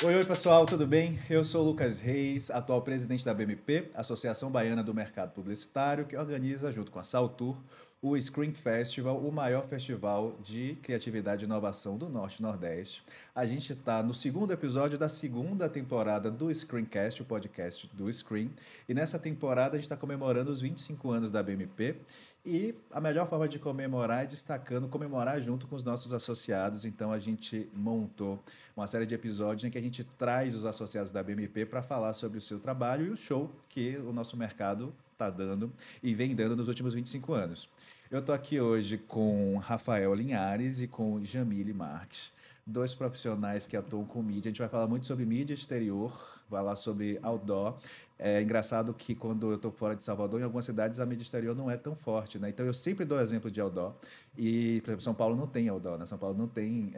Oi, oi pessoal, tudo bem? Eu sou o Lucas Reis, atual presidente da BMP, Associação Baiana do Mercado Publicitário, que organiza, junto com a Saltur, o Screen Festival, o maior festival de criatividade e inovação do Norte e Nordeste. A gente está no segundo episódio da segunda temporada do Screencast, o podcast do Screen, e nessa temporada a gente está comemorando os 25 anos da BMP. E a melhor forma de comemorar é destacando, comemorar junto com os nossos associados. Então a gente montou uma série de episódios em que a gente traz os associados da BMP para falar sobre o seu trabalho e o show que o nosso mercado está dando e vem dando nos últimos 25 anos. Eu estou aqui hoje com Rafael Linhares e com Jamile Marques, dois profissionais que atuam com mídia. A gente vai falar muito sobre mídia exterior, vai falar sobre outdoor. É engraçado que quando eu estou fora de Salvador, em algumas cidades a mídia exterior não é tão forte, né? Então eu sempre dou exemplo de outdoor. E, por exemplo, São Paulo não tem outdoor, né? São Paulo não tem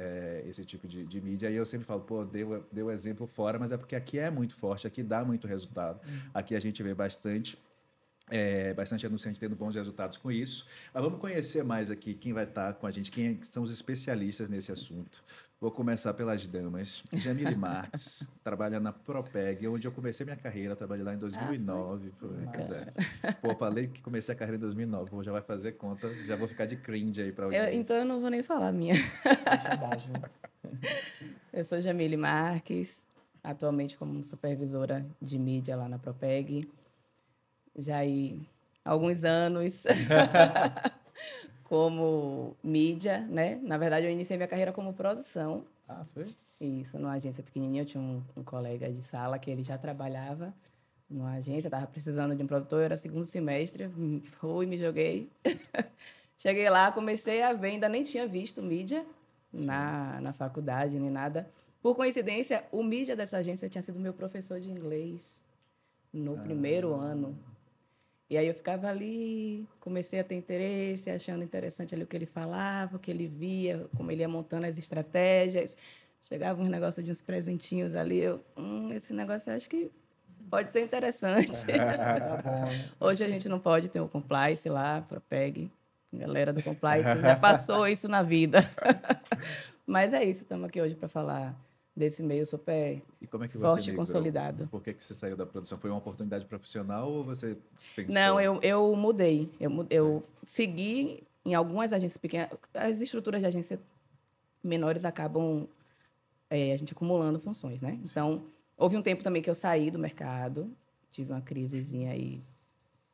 esse tipo de mídia. E eu sempre falo, pô, deu exemplo fora, mas é porque aqui é muito forte, aqui dá muito resultado. Aqui a gente vê bastante anunciante tendo bons resultados com isso. Mas vamos conhecer mais aqui quem vai estar com a gente, quem são os especialistas nesse assunto. Vou começar pelas damas. Jamile Marques, trabalha na Propeg, onde eu comecei minha carreira, trabalhei lá em Ah, foi? 2009. Pois é. Bacana. Pô, falei que comecei a carreira em 2009, pô, já vai fazer conta, já vou ficar de cringe aí para a Então audiência. eu não vou nem falar a minha. Deixa abaixo. Eu sou Jamile Marques, atualmente como supervisora de mídia lá na Propeg. Já aí alguns anos como mídia, né? Na verdade, eu iniciei minha carreira como produção. Ah, foi? Isso, numa agência pequenininha. Eu tinha um colega de sala que ele já trabalhava numa agência, estava precisando de um produtor, era segundo semestre, fui, me joguei. Cheguei lá, comecei a ver, ainda nem tinha visto mídia na faculdade, nem nada. Por coincidência, o mídia dessa agência tinha sido meu professor de inglês no primeiro ano. E aí eu ficava ali, comecei a ter interesse, achando interessante ali o que ele falava, o que ele via, como ele ia montando as estratégias. Chegava uns negócios de uns presentinhos ali, esse negócio eu acho que pode ser interessante. Tá bom, né? Hoje a gente não pode ter o compliance lá, Propeg. A galera do compliance já passou isso na vida. Mas é isso, estamos aqui hoje para falar desse meio super E como é que você forte e migrou? consolidado. Por que que você saiu da produção? Foi uma oportunidade profissional ou você pensou? Não, eu mudei. Eu segui em algumas agências pequenas. As estruturas de agência menores acabam a gente acumulando funções, né? Então, houve um tempo também que eu saí do mercado, tive uma crisezinha aí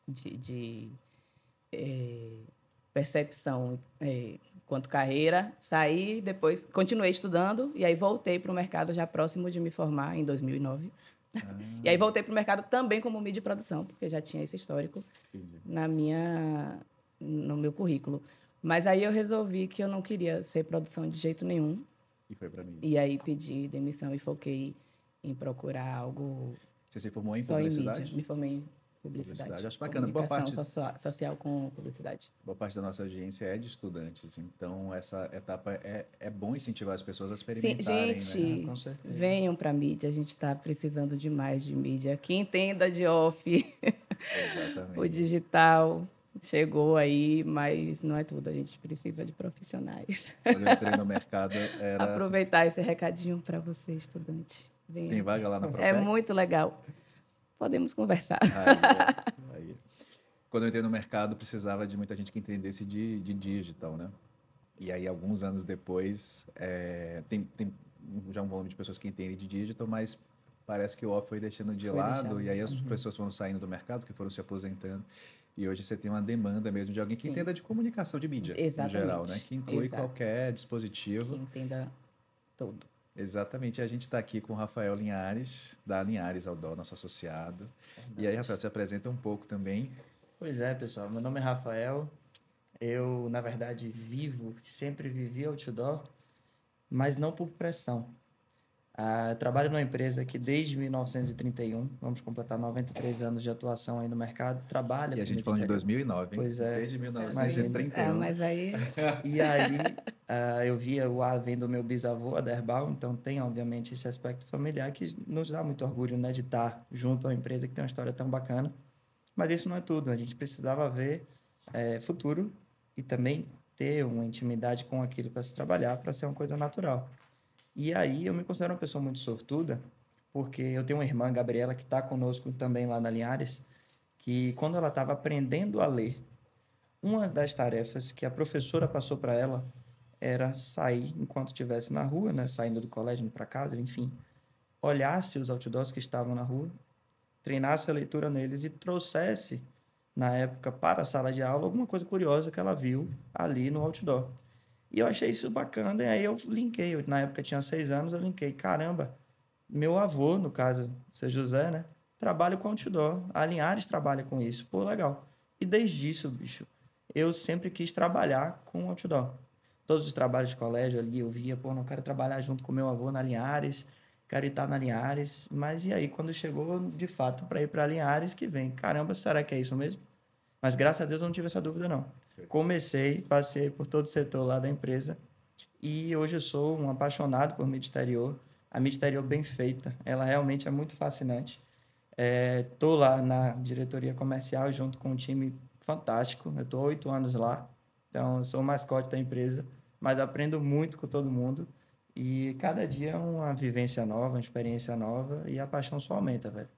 de percepção quanto carreira, saí, depois continuei estudando e aí voltei para o mercado já próximo de me formar em 2009. E aí voltei para o mercado também como mídia e produção, porque já tinha esse histórico Entendi. no meu currículo. Mas aí eu resolvi que eu não queria ser produção de jeito nenhum. E foi para mim. E aí pedi demissão e foquei em procurar algo Você se formou em só em mídia. publicidade? Me formei em publicidade. Acho bacana. Comunicação social com publicidade. Boa parte da nossa audiência é de estudantes, então essa etapa é bom incentivar as pessoas a Sim, experimentarem, né? gente, Com certeza. venham para mídia. A gente está precisando demais de mídia. Que entenda de off. Exatamente. O digital chegou aí, mas não é tudo. A gente precisa de profissionais. Quando eu entrei no mercado, era assim, Aproveitar esse recadinho para você, estudante. Venha. tem vaga lá na É Propec? muito legal. Podemos conversar. Aí. Quando eu entrei no mercado, precisava de muita gente que entendesse de digital, né? E aí, alguns anos depois, tem já um volume de pessoas que entendem de digital, mas parece que o off foi deixando de Foi lado, deixando. e aí as pessoas foram saindo do mercado, que foram se aposentando. E hoje você tem uma demanda mesmo de alguém que Sim. entenda de comunicação de mídia, no Exatamente. geral, né? Que inclui Exato. qualquer Que dispositivo. entenda tudo. Exatamente. A gente está aqui com o Rafael Linhares, da Linhares Outdoor, nosso associado. E aí, Rafael, se apresenta um pouco também. Pois é, pessoal. Meu nome é Rafael. Eu, na verdade, sempre vivi outdoor, mas não por pressão. Trabalho numa empresa que desde 1931, vamos completar 93 anos de atuação aí no mercado, trabalha E a com gente mídia falando de exterior. 2009, hein? Pois é. Desde É, 1931. mas aí... E aí, eu via o vem do meu bisavô, Aderbal, então tem, obviamente, esse aspecto familiar que nos dá muito orgulho, né, de estar junto a uma empresa que tem uma história tão bacana. Mas isso não é tudo, a gente precisava ver futuro e também ter uma intimidade com aquilo para se trabalhar, para ser uma coisa natural. E aí eu me considero uma pessoa muito sortuda, porque eu tenho uma irmã, Gabriela, que está conosco também lá na Linhares, que quando ela estava aprendendo a ler, uma das tarefas que a professora passou para ela era sair enquanto estivesse na rua, né, saindo do colégio, indo para casa, enfim, olhasse os outdoors que estavam na rua, treinasse a leitura neles e trouxesse, na época, para a sala de aula, alguma coisa curiosa que ela viu ali no outdoor. E eu achei isso bacana, e aí eu linkei, na época tinha 6 anos, eu linkei, caramba, meu avô, no caso, seu José, né, trabalha com outdoor, a Linhares trabalha com isso, pô, legal. E desde isso, bicho, eu sempre quis trabalhar com outdoor. Todos os trabalhos de colégio ali, eu via, pô, não quero trabalhar junto com meu avô na Linhares, quero estar na Linhares, mas e aí, quando chegou, de fato, para ir para Linhares, que vem, caramba, será que é isso mesmo? Mas graças a Deus eu não tive essa dúvida, não. Comecei, passei por todo o setor lá da empresa e hoje eu sou um apaixonado por mídia exterior. A mídia exterior bem feita, ela realmente é muito fascinante. Estou lá na diretoria comercial junto com um time fantástico. Eu estou 8 anos lá, então eu sou o mascote da empresa, mas aprendo muito com todo mundo. E cada dia é uma vivência nova, uma experiência nova e a paixão só aumenta, velho.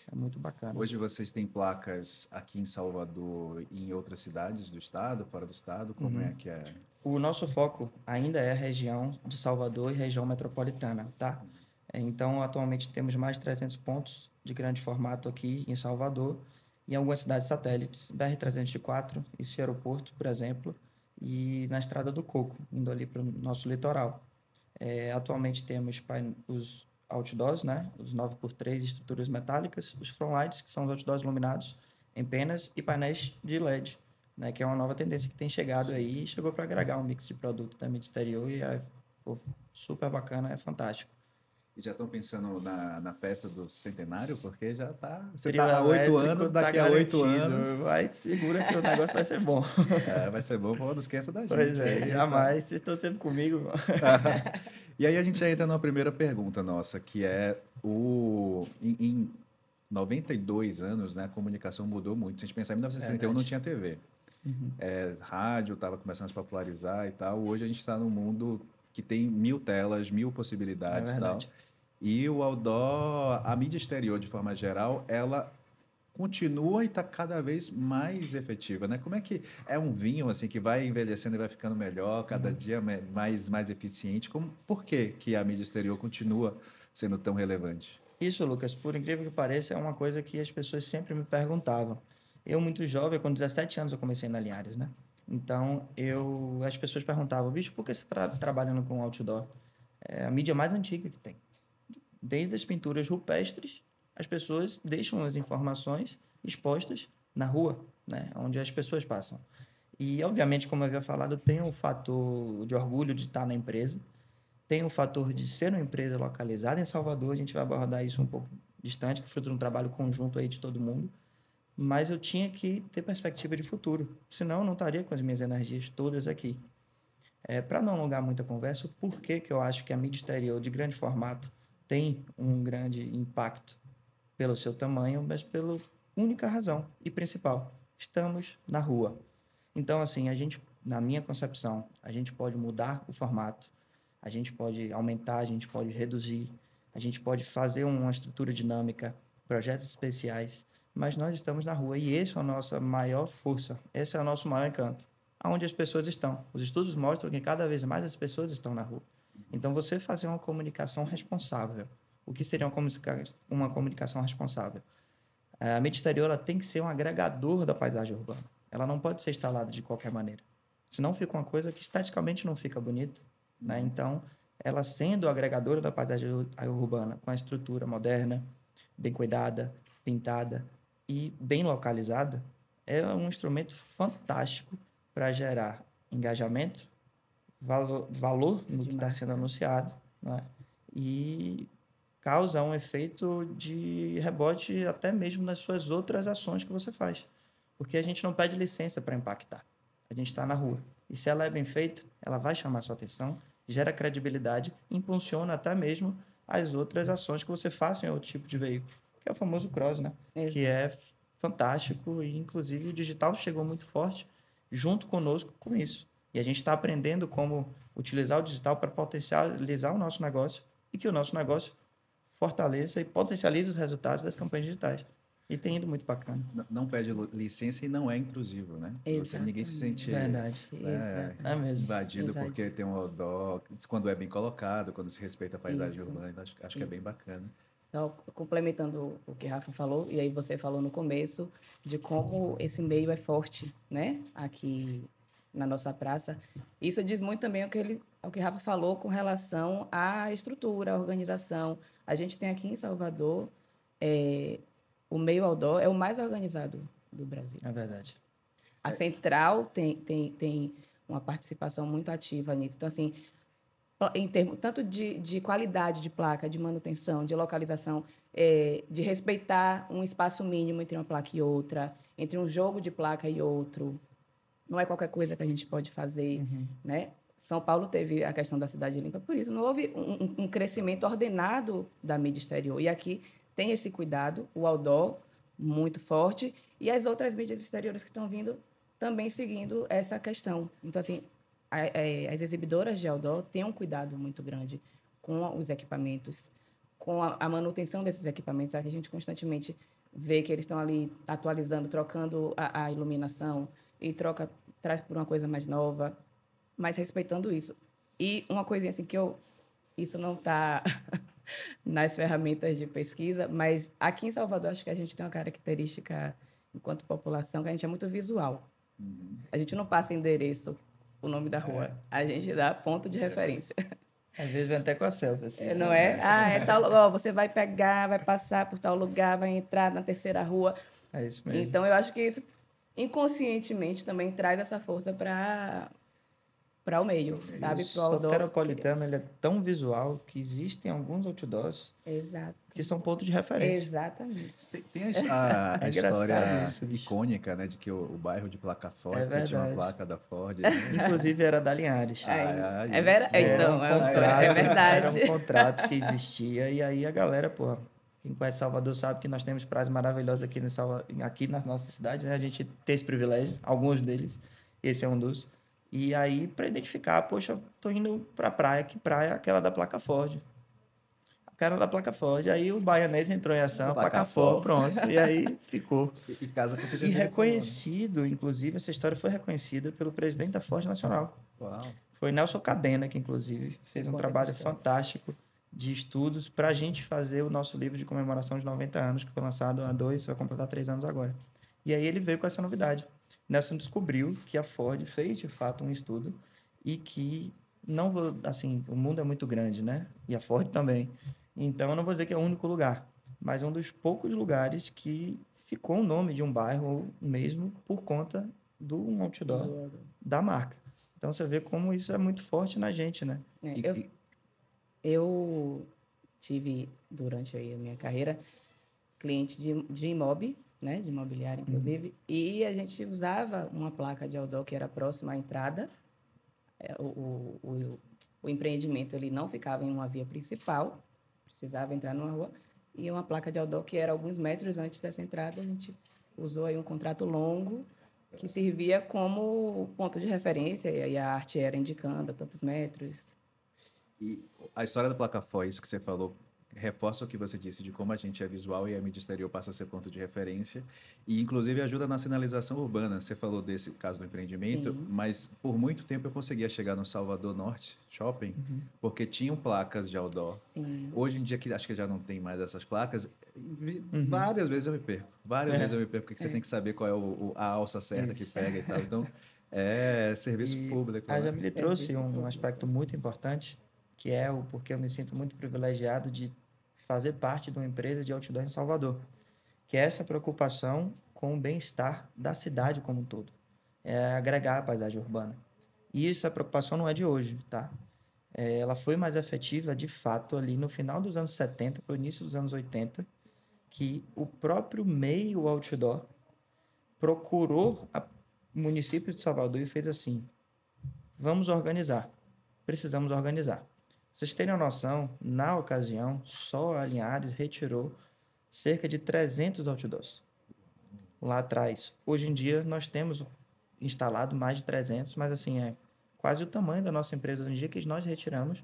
É muito bacana. Hoje vocês têm placas aqui em Salvador e em outras cidades do estado, fora do estado? Como é que é? O nosso foco ainda é a região de Salvador e região metropolitana, tá? Então, atualmente temos mais de 300 pontos de grande formato aqui em Salvador e em algumas cidades satélites, BR-304, esse aeroporto, por exemplo, e na Estrada do Coco, indo ali para o nosso litoral. Atualmente temos os outdoors, né? Os 9x3 estruturas metálicas, os frontlights, que são os outdoors iluminados em penas, e painéis de LED, né? Que é uma nova tendência que tem chegado aí e chegou para agregar um mix de produto da mídia exterior e é pô, super bacana, é fantástico. E já estão pensando na festa do centenário? Porque já tá. Você Trio está há 8 elétrico anos, tá daqui a 8 garantido. anos. Vai, segura que o negócio vai ser bom. Vai ser bom, pô, não esqueça da Pois gente. é, Aí, jamais. Vocês estão sempre comigo. E aí a gente já entra na primeira pergunta nossa, que é em 92 anos, né, a comunicação mudou muito. Se a gente pensar em 1931, não tinha TV. Rádio estava começando a se popularizar e tal. Hoje a gente está num mundo que tem 1000 telas, 1000 possibilidades e tal. E o outdoor, a mídia exterior, de forma geral, ela continua e está cada vez mais efetiva, né? Como é que é um vinho assim que vai envelhecendo e vai ficando melhor, cada dia mais eficiente? Por que a mídia exterior continua sendo tão relevante? Isso, Lucas, por incrível que pareça, é uma coisa que as pessoas sempre me perguntavam. Eu, muito jovem, com 17 anos, eu comecei na Linhares, né? Então, as pessoas perguntavam, bicho, por que você está trabalhando com outdoor? É a mídia mais antiga que tem. Desde as pinturas rupestres, as pessoas deixam as informações expostas na rua, né? Onde as pessoas passam. E, obviamente, como eu havia falado, tem o fator de orgulho de estar na empresa, tem o fator de ser uma empresa localizada em Salvador, a gente vai abordar isso um pouco distante, que fruto de um trabalho conjunto aí de todo mundo, mas eu tinha que ter perspectiva de futuro, senão eu não estaria com as minhas energias todas aqui. Para não alongar muita conversa, por que eu acho que a mídia exterior de grande formato tem um grande impacto pelo seu tamanho, mas pela única razão e principal, estamos na rua. Então, assim, na minha concepção, a gente pode mudar o formato, a gente pode aumentar, a gente pode reduzir, a gente pode fazer uma estrutura dinâmica, projetos especiais, mas nós estamos na rua e essa é a nossa maior força, esse é o nosso maior encanto, aonde as pessoas estão. Os estudos mostram que cada vez mais as pessoas estão na rua. Então, você fazer uma comunicação responsável. O que seria uma comunicação responsável? A mídia exterior ela tem que ser um agregador da paisagem urbana. Ela não pode ser instalada de qualquer maneira. Senão fica uma coisa que esteticamente não fica bonita, né? Então, ela sendo agregadora da paisagem urbana, com a estrutura moderna, bem cuidada, pintada e bem localizada, é um instrumento fantástico para gerar engajamento, valor no que está sendo anunciado, né? E causa um efeito de rebote até mesmo nas suas outras ações que você faz. Porque a gente não pede licença para impactar. A gente está na rua. E se ela é bem feita, ela vai chamar sua atenção, gera credibilidade, impulsiona até mesmo as outras ações que você faça em outro tipo de veículo, que é o famoso cross, né? Exato. Que é fantástico e, inclusive, o digital chegou muito forte junto conosco com isso. E a gente está aprendendo como utilizar o digital para potencializar o nosso negócio e que o nosso negócio fortaleça e potencialize os resultados das campanhas digitais. E tem ido muito bacana. Não pede licença e não é intrusivo, né? Ninguém se sente Verdade. É mesmo. invadido porque tem um outdoor, quando é bem colocado, quando se respeita a paisagem Isso. urbana. Então acho que é bem bacana. Só complementando o que Rafa falou, e aí você falou no começo, de como esse meio é forte, né? Aqui na nossa praça. Isso diz muito também ao que Rafa falou com relação à estrutura, à organização. A gente tem aqui em Salvador, o meio outdoor é o mais organizado do Brasil. É verdade. A Central tem uma participação muito ativa nisso. Então, assim, em termos tanto de qualidade de placa, de manutenção, de localização, de respeitar um espaço mínimo entre uma placa e outra, entre um jogo de placa e outro. Não é qualquer coisa que a gente pode fazer, né? São Paulo teve a questão da cidade limpa, por isso não houve um crescimento ordenado da mídia exterior. E aqui tem esse cuidado, o outdoor muito forte, e as outras mídias exteriores que estão vindo também seguindo essa questão. Então, assim, as exibidoras de outdoor têm um cuidado muito grande com os equipamentos, com a manutenção desses equipamentos. Aqui a gente constantemente vê que eles estão ali atualizando, trocando a iluminação e traz por uma coisa mais nova, mas respeitando isso. E uma coisinha assim isso não está nas ferramentas de pesquisa, mas aqui em Salvador acho que a gente tem uma característica, enquanto população, que a gente é muito visual. A gente não passa endereço, o nome da rua. A gente dá ponto de referência. Às vezes vem até com a selfie, assim. Não é? É tal lugar, você vai pegar, vai passar por tal lugar, vai entrar na terceira rua. É isso mesmo. Então, eu acho que isso, inconscientemente, também traz essa força para o meio, sabe? Para o outdoor. O Soteropolitano, ele é tão visual que existem alguns outdoors que são ponto de referência. Exatamente. Tem a história icônica, né, de que o bairro de placa Ford, que tinha uma placa da Ford. Né? Inclusive era da Linhares. É verdade. Então, é verdade. Era um contrato que existia e aí a galera, pô, quem conhece Salvador sabe que nós temos praias maravilhosas aqui na nossa cidade, né? A gente tem esse privilégio, alguns deles, esse é um dos. E aí, para identificar, poxa, tô indo pra praia, que praia? Aquela da placa Ford. Aquela da placa Ford. Aí o baianês entrou em ação, placa Ford, pronto. E aí ficou. E casa com E reconhecido, inclusive, essa história foi reconhecida pelo presidente da Ford Nacional. Uau. Foi Nelson Cadena, que inclusive fez um trabalho fantástico de estudos para a gente fazer o nosso livro de comemoração de 90 anos, que foi lançado há 2, vai completar 3 anos agora. E aí ele veio com essa novidade. Nelson descobriu que a Ford fez, de fato, um estudo e que, não vou, assim, o mundo é muito grande, né? E a Ford também. Então, eu não vou dizer que é o único lugar, mas um dos poucos lugares que ficou o nome de um bairro mesmo por conta do outdoor da marca. Então, você vê como isso é muito forte na gente, né? Eu tive, durante aí a minha carreira, cliente de imob, né, de imobiliário, inclusive, e a gente usava uma placa de outdoor que era próxima à entrada. O empreendimento ele não ficava em uma via principal, precisava entrar numa rua, e uma placa de outdoor que era alguns metros antes dessa entrada. A gente usou aí um contrato longo que servia como ponto de referência, e aí a arte era indicando a tantos metros. E a história da placa Ford, isso que você falou, reforça o que você disse de como a gente é visual e a mídia exterior passa a ser ponto de referência e, inclusive, ajuda na sinalização urbana. Você falou desse caso do empreendimento, mas por muito tempo eu conseguia chegar no Salvador Norte Shopping porque tinham placas de outdoor. Sim. Hoje em dia, que acho que já não tem mais essas placas, várias vezes eu me perco. Várias vezes eu me perco, porque você tem que saber qual é a alça certa que pega e tal. Então, é serviço público. A Jamile trouxe um aspecto muito importante, que é o porque eu me sinto muito privilegiado de fazer parte de uma empresa de outdoor em Salvador, que é essa preocupação com o bem-estar da cidade como um todo, é agregar a paisagem urbana. E essa preocupação não é de hoje, tá? Ela foi mais efetiva, de fato, ali no final dos anos 70 para o início dos anos 80, que o próprio meio outdoor procurou o município de Salvador e fez assim: vamos organizar, precisamos organizar. Vocês terem uma noção, na ocasião, só a Linhares retirou cerca de 300 outdoors lá atrás. Hoje em dia, nós temos instalado mais de 300, mas assim, quase o tamanho da nossa empresa hoje em dia, que nós retiramos,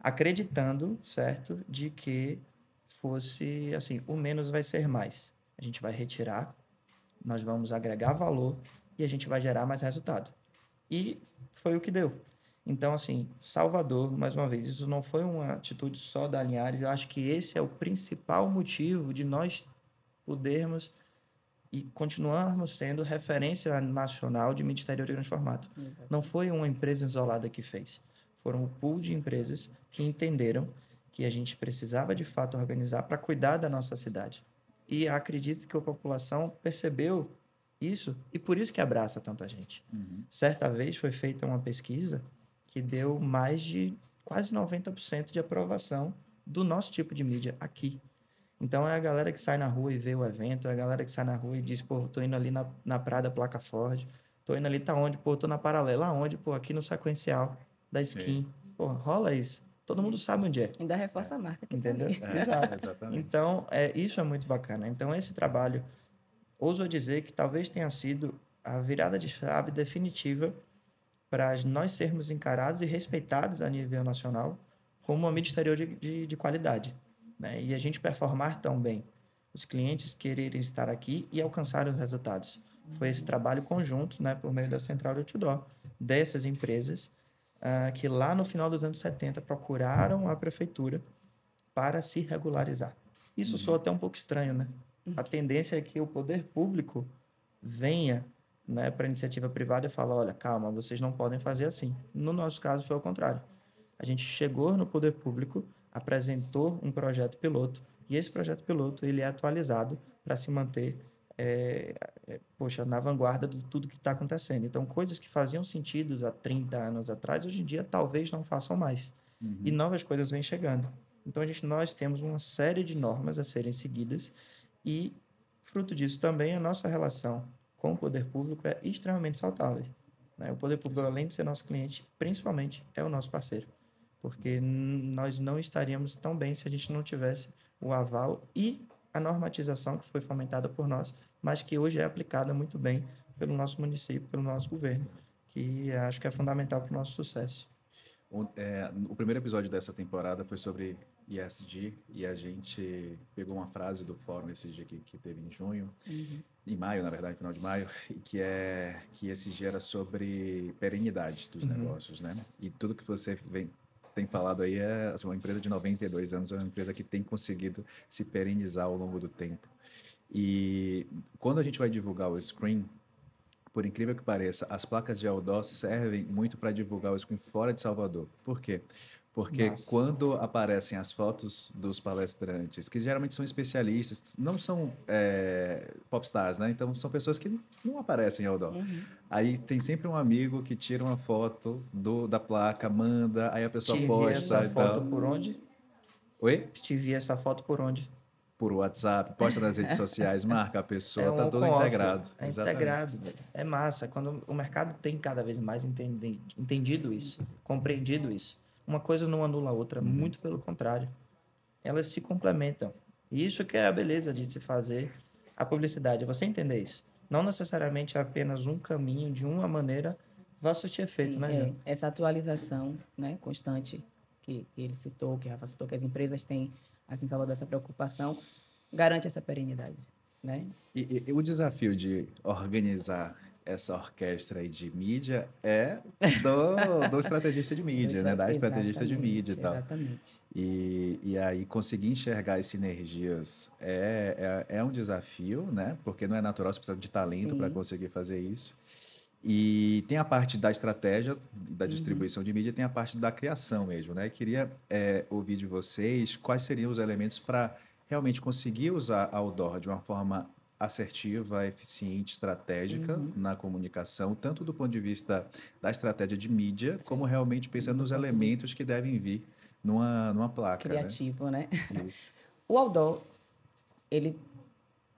acreditando, certo, de que fosse, assim, o menos vai ser mais. A gente vai retirar, nós vamos agregar valor e a gente vai gerar mais resultado. E foi o que deu. Então, assim, Salvador, mais uma vez, isso não foi uma atitude só da Linhares, eu acho que esse é o principal motivo de nós podermos e continuarmos sendo referência nacional de mídia exterior de grande formato. Não foi uma empresa isolada que fez. Foram um pool de empresas que entenderam que a gente precisava, de fato, organizar para cuidar da nossa cidade. E acredito que a população percebeu isso e por isso que abraça tanta gente. Certa vez foi feita uma pesquisa que deu mais de quase 90% de aprovação do nosso tipo de mídia aqui. Então, é a galera que sai na rua e vê o evento, é a galera que sai na rua e diz, pô, tô indo ali na Prada Placa Ford, tô indo ali, tá onde? Pô, tô na Paralela, aonde? Pô, aqui no Sequencial da Skin. Pô, rola isso. Todo mundo sabe onde é. Ainda reforça a marca que Entendeu? tá ali. Exato. Exatamente. Então, isso é muito bacana. Então, esse trabalho, ouso dizer que talvez tenha sido a virada de chave definitiva para nós sermos encarados e respeitados a nível nacional como uma mídia exterior de qualidade, né? E a gente performar tão bem, os clientes quererem estar aqui e alcançar os resultados. Foi esse trabalho conjunto, né, por meio da Central de Outdoor, dessas empresas, que lá no final dos anos 70 procuraram a prefeitura para se regularizar. Isso soa até um pouco estranho, né? A tendência é que o poder público venha, né, para a iniciativa privada e fala, olha, calma, vocês não podem fazer assim. No nosso caso foi ao contrário. A gente chegou no poder público, apresentou um projeto piloto e esse projeto piloto ele é atualizado para se manter na vanguarda de tudo que está acontecendo. Então, coisas que faziam sentido há 30 anos atrás, hoje em dia talvez não façam mais. E novas coisas vêm chegando. Então, nós temos uma série de normas a serem seguidas e, fruto disso também, a nossa relação com o poder público é extremamente saudável, né? O poder público, além de ser nosso cliente, principalmente é o nosso parceiro, porque nós não estaríamos tão bem se a gente não tivesse o aval e a normatização que foi fomentada por nós, mas que hoje é aplicada muito bem pelo nosso município, pelo nosso governo, que acho que é fundamental para o nosso sucesso. O primeiro episódio dessa temporada foi sobre ESG e a gente pegou uma frase do fórum ESG que teve em junho, em maio, na verdade, final de maio, e que ESG era sobre perenidade dos negócios, né? E tudo que você tem falado aí é assim, uma empresa de 92 anos, é uma empresa que tem conseguido se perenizar ao longo do tempo. E quando a gente vai divulgar o Screen, por incrível que pareça, as placas de outdoor servem muito para divulgar o Screen fora de Salvador. Por quê? Porque quando aparecem as fotos dos palestrantes, que geralmente são especialistas, não são popstars, né? Então, são pessoas que não aparecem em outdoor. Aí tem sempre um amigo que tira uma foto da placa, manda, aí a pessoa posta essa foto por onde? Oi? Te vi essa foto por onde? Por WhatsApp, posta nas redes sociais, marca a pessoa, tá tudo on-off, integrado. É integrado, velho. É massa. Quando o mercado tem cada vez mais entendido isso, compreendido isso. Uma coisa não anula a outra, muito pelo contrário. Elas se complementam. E isso que é a beleza de se fazer a publicidade, é você entender isso. Não necessariamente apenas um caminho, de uma maneira, vai surtir efeito, né, Jean? Essa atualização, né, constante que ele citou, que a Rafa citou, que as empresas têm aqui em Salvador essa preocupação, garante essa perenidade, né? E o desafio de organizar essa orquestra aí de mídia é do estrategista de mídia, né? Da estrategista de mídia e tal. Exatamente. E aí conseguir enxergar as sinergias é um desafio, né? Porque não é natural, você precisa de talento para conseguir fazer isso. E tem a parte da estratégia, da distribuição de mídia, tem a parte da criação mesmo, né? Queria ouvir de vocês quais seriam os elementos para realmente conseguir usar a outdoor de uma forma assertiva, eficiente, estratégica na comunicação, tanto do ponto de vista da estratégia de mídia, como realmente pensando nos elementos que devem vir numa placa. Criativo, né? Isso. O outdoor, ele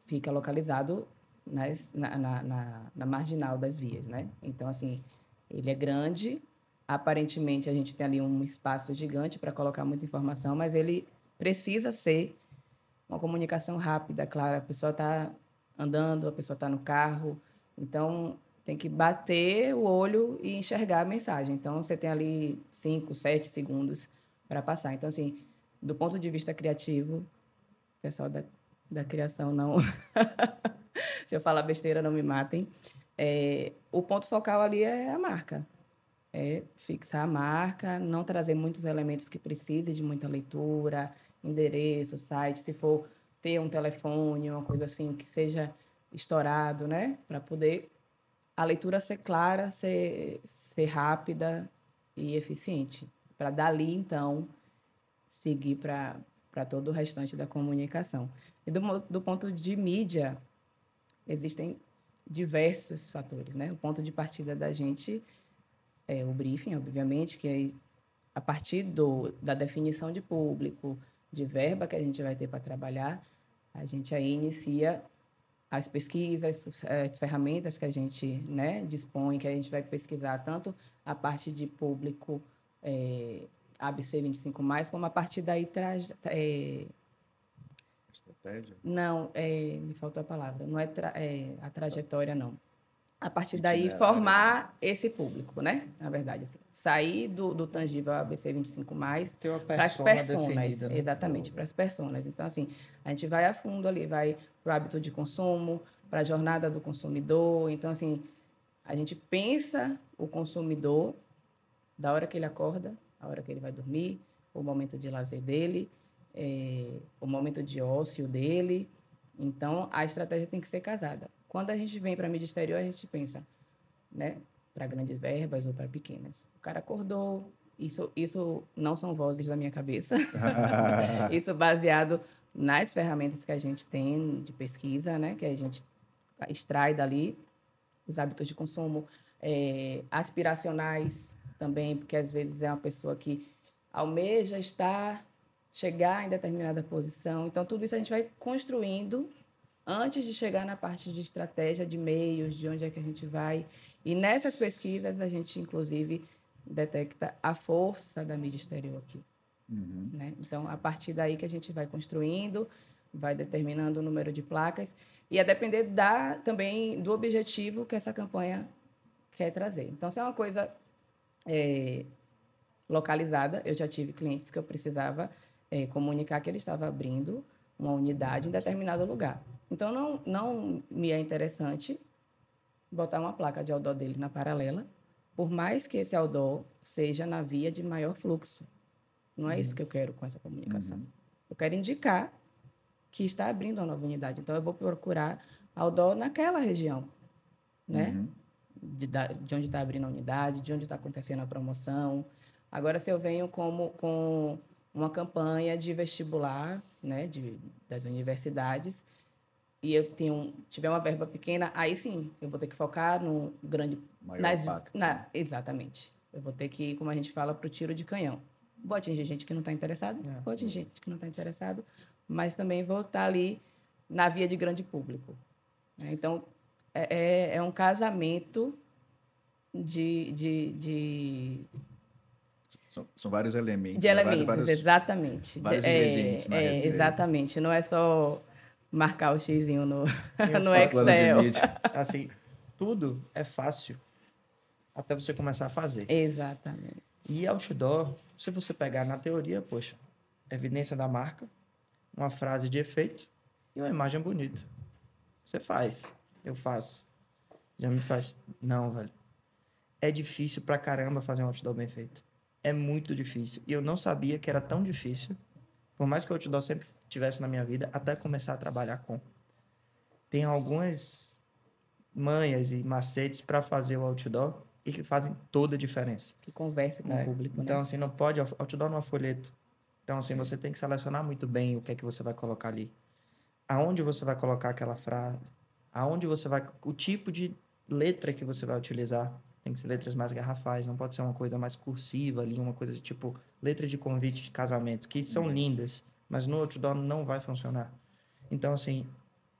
fica localizado na marginal das vias, né? Então, assim, ele é grande, aparentemente a gente tem ali um espaço gigante para colocar muita informação, mas ele precisa ser uma comunicação rápida, claro, a pessoa está andando, a pessoa está no carro, então tem que bater o olho e enxergar a mensagem. Então, você tem ali 5, 7 segundos para passar. Então, assim, do ponto de vista criativo, o pessoal da criação não... Se eu falar besteira, não me matem. O ponto focal ali é a marca. É fixar a marca, não trazer muitos elementos que precisem de muita leitura, endereço, site, se for ter um telefone, uma coisa assim que seja estourado, né? Para poder a leitura ser clara, ser rápida e eficiente. Para dali, então, seguir para todo o restante da comunicação. E do ponto de mídia, existem diversos fatores, né? O ponto de partida da gente é o briefing, obviamente, que é a partir da definição de público, de verba que a gente vai ter para trabalhar, a gente aí inicia as pesquisas, as ferramentas que a gente, né, dispõe, que a gente vai pesquisar tanto a parte de público ABC 25+, como a partir daí Estratégia? não, me faltou a palavra, não é a trajetória, não. A partir daí, Itinerário. formar esse público, né? Na verdade, assim, sair do tangível ABC 25+, Ter uma para as persona personas. definida, né? Exatamente, para as personas. Então, assim, a gente vai a fundo ali, vai para o hábito de consumo, para a jornada do consumidor. Então, assim, a gente pensa o consumidor da hora que ele acorda, a hora que ele vai dormir, o momento de lazer dele, o momento de ócio dele. Então, a estratégia tem que ser casada. Quando a gente vem para a mídia exterior, a gente pensa, né, para grandes verbas ou para pequenas. O cara acordou, isso não são vozes da minha cabeça, isso baseado nas ferramentas que a gente tem de pesquisa, né, que a gente extrai dali, os hábitos de consumo, aspiracionais também, porque às vezes é uma pessoa que almeja chegar em determinada posição. Então, tudo isso a gente vai construindo antes de chegar na parte de estratégia, de meios, de onde é que a gente vai. E nessas pesquisas, a gente, inclusive, detecta a força da mídia exterior aqui. Uhum. Né? Então, a partir daí que a gente vai construindo, vai determinando o número de placas, e a depender também do objetivo que essa campanha quer trazer. Então, se é uma coisa localizada, eu já tive clientes que eu precisava comunicar que ele estava abrindo uma unidade em determinado lugar. Então, não me é interessante botar uma placa de outdoor dele na paralela, por mais que esse outdoor seja na via de maior fluxo. Não é isso que eu quero com essa comunicação. Uhum. Eu quero indicar que está abrindo uma nova unidade. Então, eu vou procurar outdoor naquela região, né? Uhum. De onde está abrindo a unidade, de onde está acontecendo a promoção. Agora, se eu venho com uma campanha de vestibular, né, das universidades, e eu tiver uma verba pequena, aí sim, eu vou ter que focar no grande... Maior impacto. Exatamente. Eu vou ter que ir, como a gente fala, para o tiro de canhão. Vou atingir gente que não está interessado, vou atingir gente que não está interessado, mas também vou estar ali na via de grande público. Né? Então, é um casamento São vários elementos. de elementos, exatamente. Vários ingredientes na receita. Exatamente. Não é só marcar o xizinho no Plano de Excel. mídia. Assim, tudo é fácil até você começar a fazer. Exatamente. E outdoor, se você pegar na teoria, poxa, evidência da marca, uma frase de efeito e uma imagem bonita. Você faz, eu faço. Já me faz. Não, velho. É difícil pra caramba fazer um outdoor bem feito. É muito difícil. E eu não sabia que era tão difícil, por mais que o outdoor sempre tivesse na minha vida, até começar a trabalhar com. Tem algumas manhas e macetes para fazer o outdoor e que fazem toda a diferença. Que converse com o público, Então, né? assim, não pode... Outdoor não é folheto. Então, assim, você tem que selecionar muito bem o que é que você vai colocar ali. Aonde você vai colocar aquela frase. Aonde você vai... O tipo de letra que você vai utilizar. Tem que ser letras mais garrafais. Não pode ser uma coisa mais cursiva ali. Uma coisa de tipo... Letra de convite de casamento. Que são lindas. Mas no outdoor não vai funcionar. Então, assim...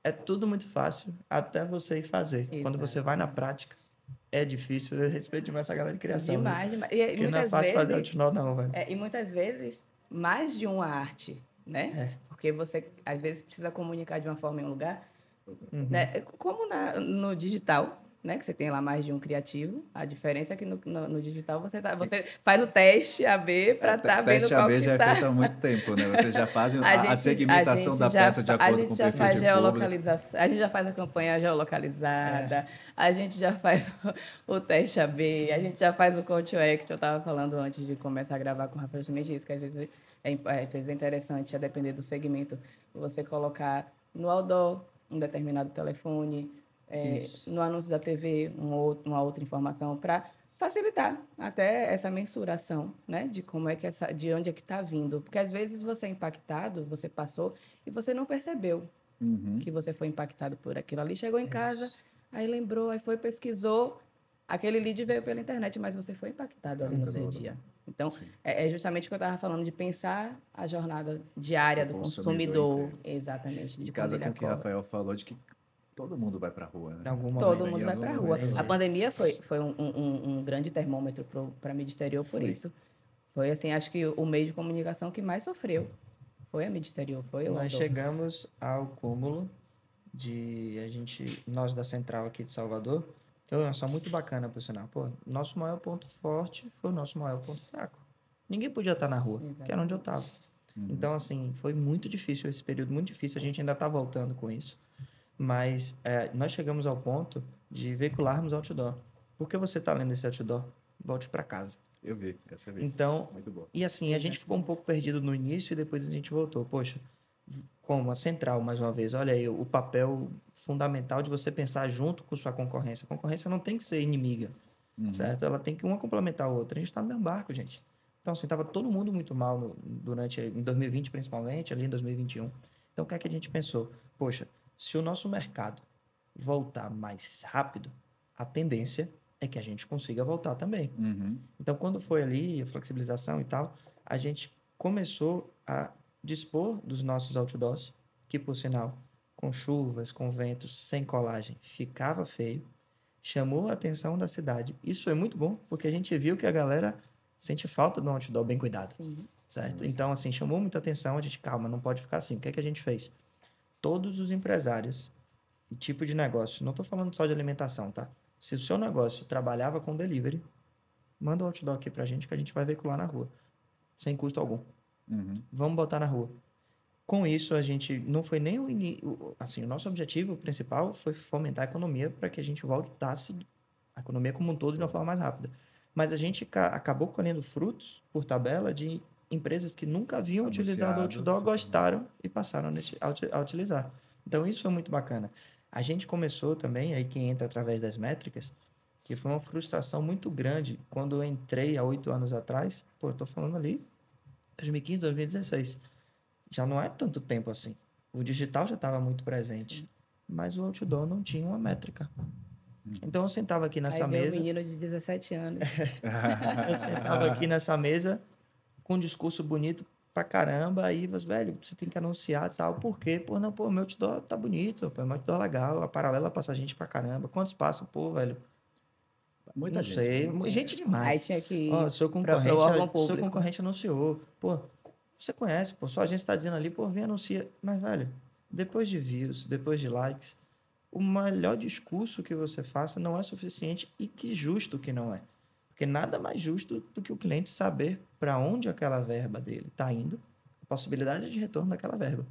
É tudo muito fácil até você ir fazer. Exato. Quando você vai na prática... É difícil, eu respeito demais essa galera de criação. Demais, né? demais. E Porque não é fácil fazer outdoor, não, velho. E muitas vezes, mais de uma arte, né? Porque você, às vezes, precisa comunicar de uma forma em um lugar. Uhum. Né? Como no digital, né? Que você tem lá mais de um criativo. A diferença é que no digital você faz o teste AB para estar vendo Teste qual AB que já é tá. feito há muito tempo, né? Vocês já fazem a gente segmentação da peça de acordo com o perfil faz de público. geolocalização, a gente já faz a campanha geolocalizada, a gente já faz o teste AB, a gente já faz o call to action. Eu estava falando antes de começar a gravar com o Rafa justamente isso, que às vezes é interessante, a depender do segmento, você colocar no outdoor um determinado telefone, no anúncio da TV uma outra informação para facilitar até essa mensuração, né, de como é que de onde é que está vindo, porque às vezes você é impactado, você passou e você não percebeu que você foi impactado por aquilo ali, chegou em casa, aí lembrou, aí foi pesquisou, aquele lead veio pela internet, mas você foi impactado ali no seu dia. Então, é justamente o que eu estava falando, de pensar a jornada diária do consumidor. Exatamente. De casa com o que o Rafael falou, de que todo mundo vai para a rua, né? Todo mundo vai para a rua. A pandemia foi um grande termômetro para a mídia exterior por isso. Foi, assim, acho que o meio de comunicação que mais sofreu foi a mídia exterior. Nós chegamos ao cúmulo nós da Central aqui de Salvador, foi uma ação muito bacana, por sinal. Pô, nosso maior ponto forte foi o nosso maior ponto fraco. Ninguém podia estar na rua, Exatamente. Que era onde eu estava. Então, assim, foi muito difícil esse período, muito difícil. A gente ainda está voltando com isso. Mas nós chegamos ao ponto de veicularmos outdoor. Por que você está lendo esse outdoor? Volte para casa. Eu vi, essa vez. Então, muito bom. E assim, a gente ficou um pouco perdido no início e depois a gente voltou. Poxa, como a Central, mais uma vez, olha aí, o papel fundamental de você pensar junto com sua concorrência. A concorrência não tem que ser inimiga, certo? Ela tem que uma complementar a outra. A gente está no mesmo barco, gente. Então, assim, estava todo mundo muito mal em 2020, principalmente, ali em 2021. Então, o que é que a gente pensou? Poxa, se o nosso mercado voltar mais rápido, a tendência é que a gente consiga voltar também. Então, quando foi ali a flexibilização e tal, a gente começou a dispor dos nossos outdoors, que, por sinal, com chuvas, com ventos, sem colagem, ficava feio, chamou a atenção da cidade. Isso foi muito bom, porque a gente viu que a galera sente falta de um outdoor bem cuidado, certo? Então, assim, chamou muita atenção, a gente, calma, não pode ficar assim. O que é que a gente fez? Todos os empresários e tipo de negócio, não estou falando só de alimentação, tá? Se o seu negócio trabalhava com delivery, manda o outdoor aqui pra gente que a gente vai veicular na rua, sem custo algum. Vamos botar na rua. Com isso, a gente não foi nem o nosso objetivo principal foi fomentar a economia para que a gente voltasse a economia como um todo de uma forma mais rápida. Mas a gente acabou colhendo frutos por tabela de empresas que nunca haviam utilizado o outdoor, gostaram e passaram a utilizar. Então, isso foi muito bacana. A gente começou também, aí quem entra através das métricas, que foi uma frustração muito grande quando eu entrei há 8 anos atrás. Pô, eu tô falando ali 2015, 2016. Já não é tanto tempo assim. O digital já estava muito presente, mas o outdoor não tinha uma métrica. Então, eu sentava aqui nessa mesa... um menino de 17 anos. Eu sentava aqui nessa mesa com um discurso bonito pra caramba, aí, velho, você tem que anunciar tal, por quê? Pô, meu outdoor tá bonito, meu outdoor legal, a Paralela passa gente pra caramba, quantos passam? Pô, velho, muita gente, sei, gente demais. Aí tinha que ir seu concorrente anunciou, pô, você conhece, pô, sua agência tá dizendo ali, pô, vem anuncia, mas, velho, depois de views, depois de likes, o melhor discurso que você faça não é suficiente e que justo que não é. Porque nada mais justo do que o cliente saber para onde aquela verba dele está indo, a possibilidade de retorno daquela verba.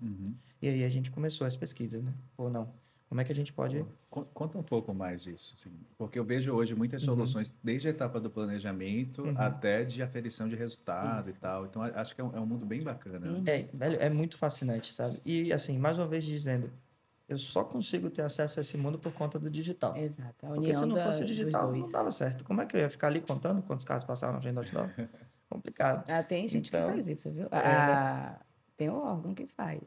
E aí a gente começou as pesquisas, né? Ou não. Como é que a gente pode... Conta um pouco mais disso, assim, porque eu vejo hoje muitas soluções, desde a etapa do planejamento até de aferição de resultado e tal. Então, acho que é um mundo bem bacana. Né? Velho, é muito fascinante, sabe? E, assim, mais uma vez dizendo, eu só consigo ter acesso a esse mundo por conta do digital. Exato. Porque se não fosse o digital, não dava certo. Como é que eu ia ficar ali contando quantos carros passavam na frente do outdoor? Complicado. Tem gente que faz isso, viu? Tem um órgão que faz.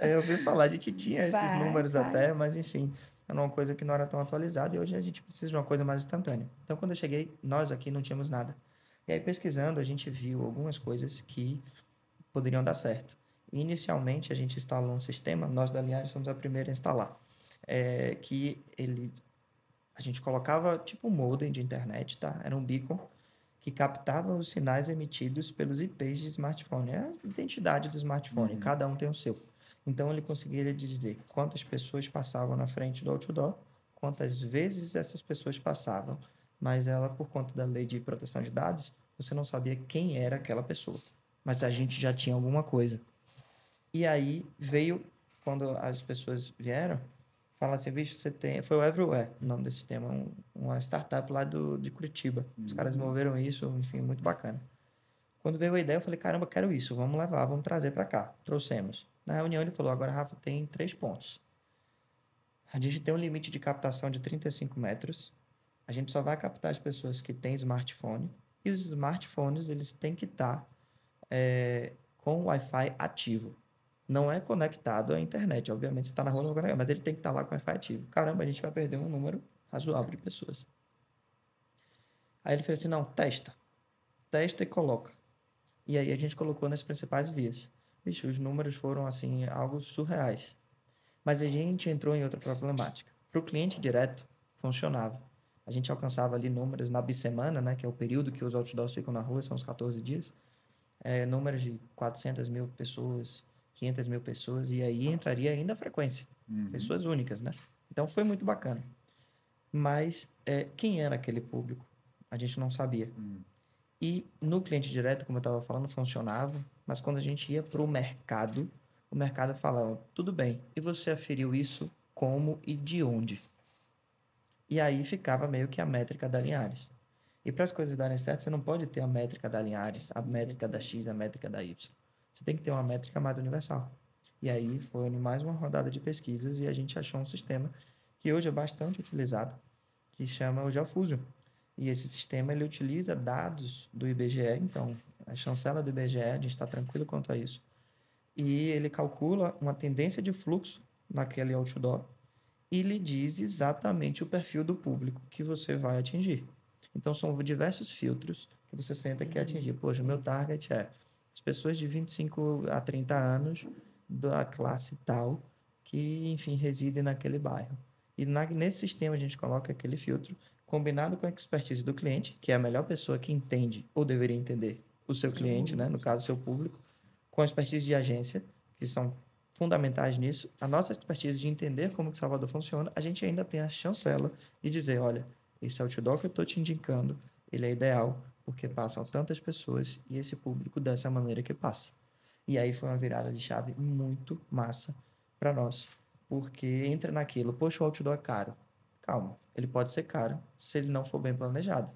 Eu ouvi falar, a gente tinha esses números até, mas enfim, era uma coisa que não era tão atualizada e hoje a gente precisa de uma coisa mais instantânea. Então, quando eu cheguei, nós aqui não tínhamos nada. E aí, pesquisando, a gente viu algumas coisas que poderiam dar certo. Inicialmente, a gente instalou um sistema, nós da Linhares somos a primeira a instalar, a gente colocava tipo um modem de internet, tá? Era um beacon que captava os sinais emitidos pelos IPs de smartphone. É a identidade do smartphone, cada um tem o seu. Então, ele conseguiria dizer quantas pessoas passavam na frente do outdoor, quantas vezes essas pessoas passavam, mas ela, por conta da lei de proteção de dados, você não sabia quem era aquela pessoa. Mas a gente já tinha alguma coisa. E aí veio, quando as pessoas vieram, fala assim, bicho, você tem... Foi o Everywhere, o nome desse sistema, uma startup lá de Curitiba. Os caras desenvolveram isso, enfim, muito bacana. Quando veio a ideia, eu falei, caramba, quero isso, vamos levar, vamos trazer para cá. Trouxemos. Na reunião ele falou, agora, Rafa, tem 3 pontos. A gente tem um limite de captação de 35 metros. A gente só vai captar as pessoas que têm smartphone. E os smartphones, eles têm que estar com o Wi-Fi ativo. Não é conectado à internet. Obviamente, você está na rua, não vai conectar, mas ele tem que estar lá com o Wi-Fi ativo. Caramba, a gente vai perder um número razoável de pessoas. Aí ele fez assim, não, testa e coloca. E aí a gente colocou nas principais vias. Bicho, os números foram, assim, algo surreais. Mas a gente entrou em outra problemática. Para o cliente direto, funcionava. A gente alcançava ali números na bissemana, né, que é o período que os outdoors ficam na rua, são os 14 dias. Números de 400 mil pessoas, 500 mil pessoas, e aí entraria ainda a frequência. Pessoas únicas, né? Então foi muito bacana. Mas quem era aquele público? A gente não sabia. E no cliente direto, como eu estava falando, funcionava, mas quando a gente ia para o mercado falava, tudo bem, e você aferiu isso como e de onde? E aí ficava meio que a métrica da Linhares. E para as coisas darem certo, você não pode ter a métrica da Linhares, a métrica da X, a métrica da Y. Você tem que ter uma métrica mais universal. E aí foi mais uma rodada de pesquisas e a gente achou um sistema que hoje é bastante utilizado, que chama o Geofusion. E esse sistema, ele utiliza dados do IBGE, então, a chancela do IBGE, a gente está tranquilo quanto a isso. E ele calcula uma tendência de fluxo naquele outdoor e lhe diz exatamente o perfil do público que você vai atingir. Então, são diversos filtros que você senta que atingir. Poxa, o meu target é as pessoas de 25 a 30 anos da classe tal que, enfim, residem naquele bairro. E nesse sistema a gente coloca aquele filtro combinado com a expertise do cliente, que é a melhor pessoa que entende ou deveria entender o seu cliente, né? No caso, o seu público, com a expertise de agência, que são fundamentais nisso. A nossa expertise de entender como que Salvador funciona, a gente ainda tem a chancela de dizer, olha, esse outdoor que eu estou te indicando, ele é ideal porque passam tantas pessoas e esse público dessa maneira que passa. E aí foi uma virada de chave muito massa para nós, porque entra naquilo, poxa, o outdoor é caro. Calma, ele pode ser caro se ele não for bem planejado.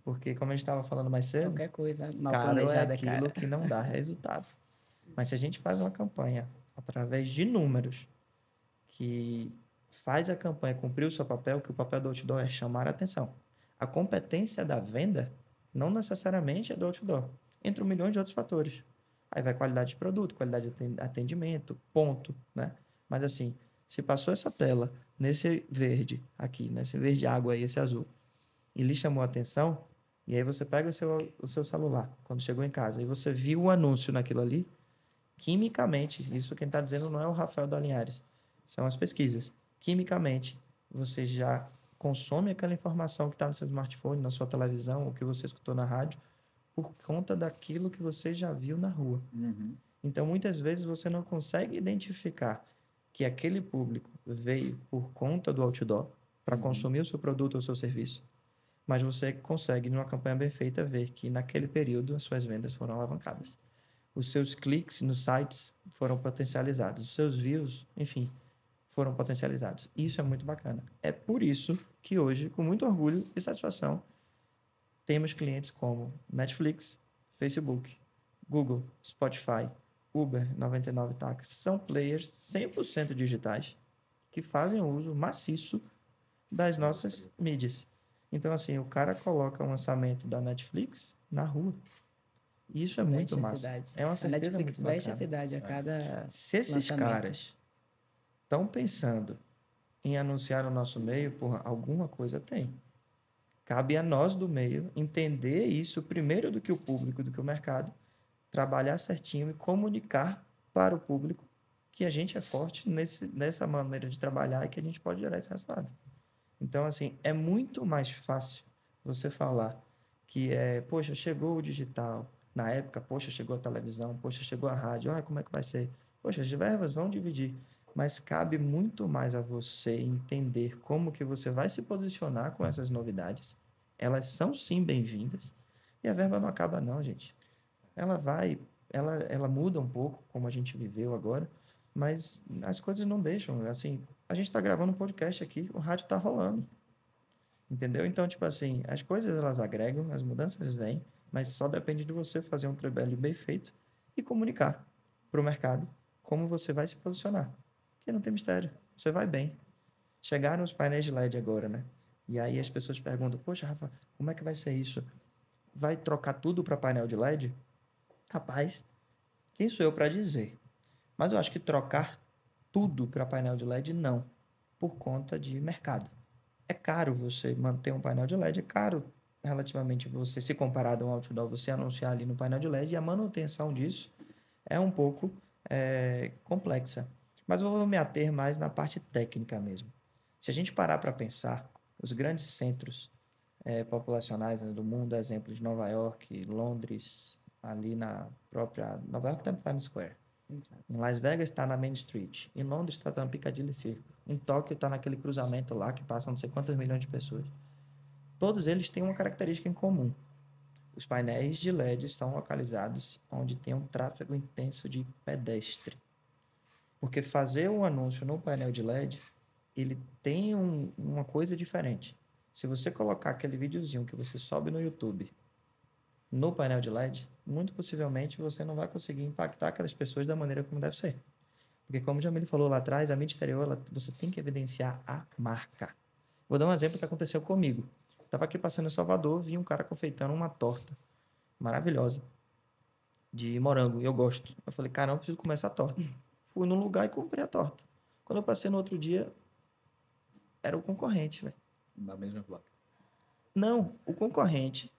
Porque, como a gente estava falando mais cedo, Qualquer coisa mal caro planejada é aquilo cara. que não dá resultado. Mas se a gente faz uma campanha através de números que faz a campanha cumprir o seu papel, que o papel do outdoor é chamar a atenção. A competência da venda não necessariamente é do outdoor. Entre 1 milhão de outros fatores. Aí vai qualidade de produto, qualidade de atendimento, ponto, né? Mas assim, se passou essa tela nesse verde aqui, nesse verde água e esse azul, e lhe chamou a atenção, e aí você pega o seu celular, quando chegou em casa, e você viu o anúncio naquilo ali, quimicamente, isso quem está dizendo não é o Rafael da Linhares, são as pesquisas. Quimicamente, você já consome aquela informação que está no seu smartphone, na sua televisão, o que você escutou na rádio, por conta daquilo que você já viu na rua. Então, muitas vezes, você não consegue identificar que aquele público veio por conta do outdoor para consumir o seu produto ou o seu serviço, mas você consegue, numa campanha bem feita, ver que naquele período as suas vendas foram alavancadas. Os seus cliques nos sites foram potencializados, os seus views, enfim, foram potencializados. Isso é muito bacana. É por isso que hoje, com muito orgulho e satisfação, temos clientes como Netflix, Facebook, Google, Spotify, Uber, 99 Táxi. São players 100% digitais que fazem uso maciço das nossas mídias. Então, assim, o cara coloca o lançamento da Netflix na rua. Isso é muito massa. É uma certeza A Netflix muito bacana. veste a cidade a cada Se esses lançamento. caras estão pensando em anunciar no nosso meio, porra, alguma coisa tem. Cabe a nós do meio entender isso primeiro do que o público, do que o mercado, trabalhar certinho e comunicar para o público que a gente é forte nessa maneira de trabalhar e que a gente pode gerar esse resultado. Então, assim, é muito mais fácil você falar que poxa, chegou o digital. Na época, poxa, chegou a televisão, poxa, chegou a rádio. Ah, como é que vai ser? Poxa, as verbas vão dividir. mas cabe muito mais a você entender como que você vai se posicionar com essas novidades. Elas são sim bem-vindas, e a verba não acaba não, gente. Ela muda um pouco, como a gente viveu agora, mas as coisas não deixam, assim, a gente está gravando um podcast aqui, o rádio está rolando, entendeu? Então, tipo assim, as coisas elas agregam, as mudanças vêm, mas só depende de você fazer um trabalho bem feito e comunicar para o mercado como você vai se posicionar. Porque não tem mistério, você vai bem. Chegaram os painéis de LED agora, né? E aí as pessoas perguntam, poxa, Rafa, como é que vai ser isso? Vai trocar tudo para painel de LED? Rapaz, quem sou eu para dizer? Mas eu acho que trocar tudo para painel de LED, não, por conta de mercado. É caro você manter um painel de LED, é caro relativamente você, se comparado a um outdoor, você anunciar ali no painel de LED, e a manutenção disso é um pouco complexa. Mas eu vou me ater mais na parte técnica mesmo. Se a gente parar para pensar, os grandes centros populacionais, né, do mundo, exemplo de Nova York, Londres, ali na própria... Nova York está no Times Square. Em Las Vegas está na Main Street. Em Londres está na Piccadilly Circus. Em Tóquio está naquele cruzamento lá que passam não sei quantas milhões de pessoas. Todos eles têm uma característica em comum. Os painéis de LED estão localizados onde tem um tráfego intenso de pedestre. Porque fazer um anúncio no painel de LED, ele tem uma coisa diferente. Se você colocar aquele videozinho que você sobe no YouTube no painel de LED, muito possivelmente você não vai conseguir impactar aquelas pessoas da maneira como deve ser. Porque como o Jamile falou lá atrás, a mídia exterior, você tem que evidenciar a marca. Vou dar um exemplo que aconteceu comigo. Estava aqui passando em Salvador, vi um cara confeitando uma torta maravilhosa de morango, e eu gosto. Eu falei, caramba, eu preciso comer essa torta. Fui num lugar e comprei a torta. Quando eu passei no outro dia, era o concorrente, velho. Na mesma placa. Não, o concorrente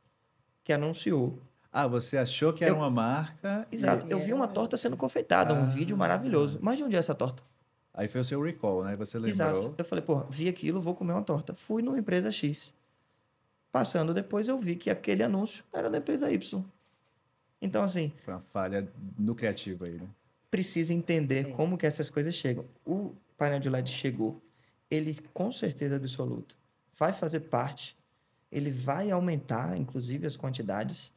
que anunciou. Ah, você achou que era uma marca? Exato, eu vi uma torta sendo confeitada, um vídeo maravilhoso. Mas de onde é essa torta? Aí foi o seu recall, né? Você lembrou. Exato. Eu falei, pô, vi aquilo, vou comer uma torta. Fui numa empresa X. Passando depois, eu vi que aquele anúncio era da empresa Y. Então, assim... Foi uma falha no criativo aí, né? Precisa entender como que essas coisas chegam. O painel de LED chegou. Ele, com certeza absoluta, vai fazer parte. Ele vai aumentar, inclusive, as quantidades,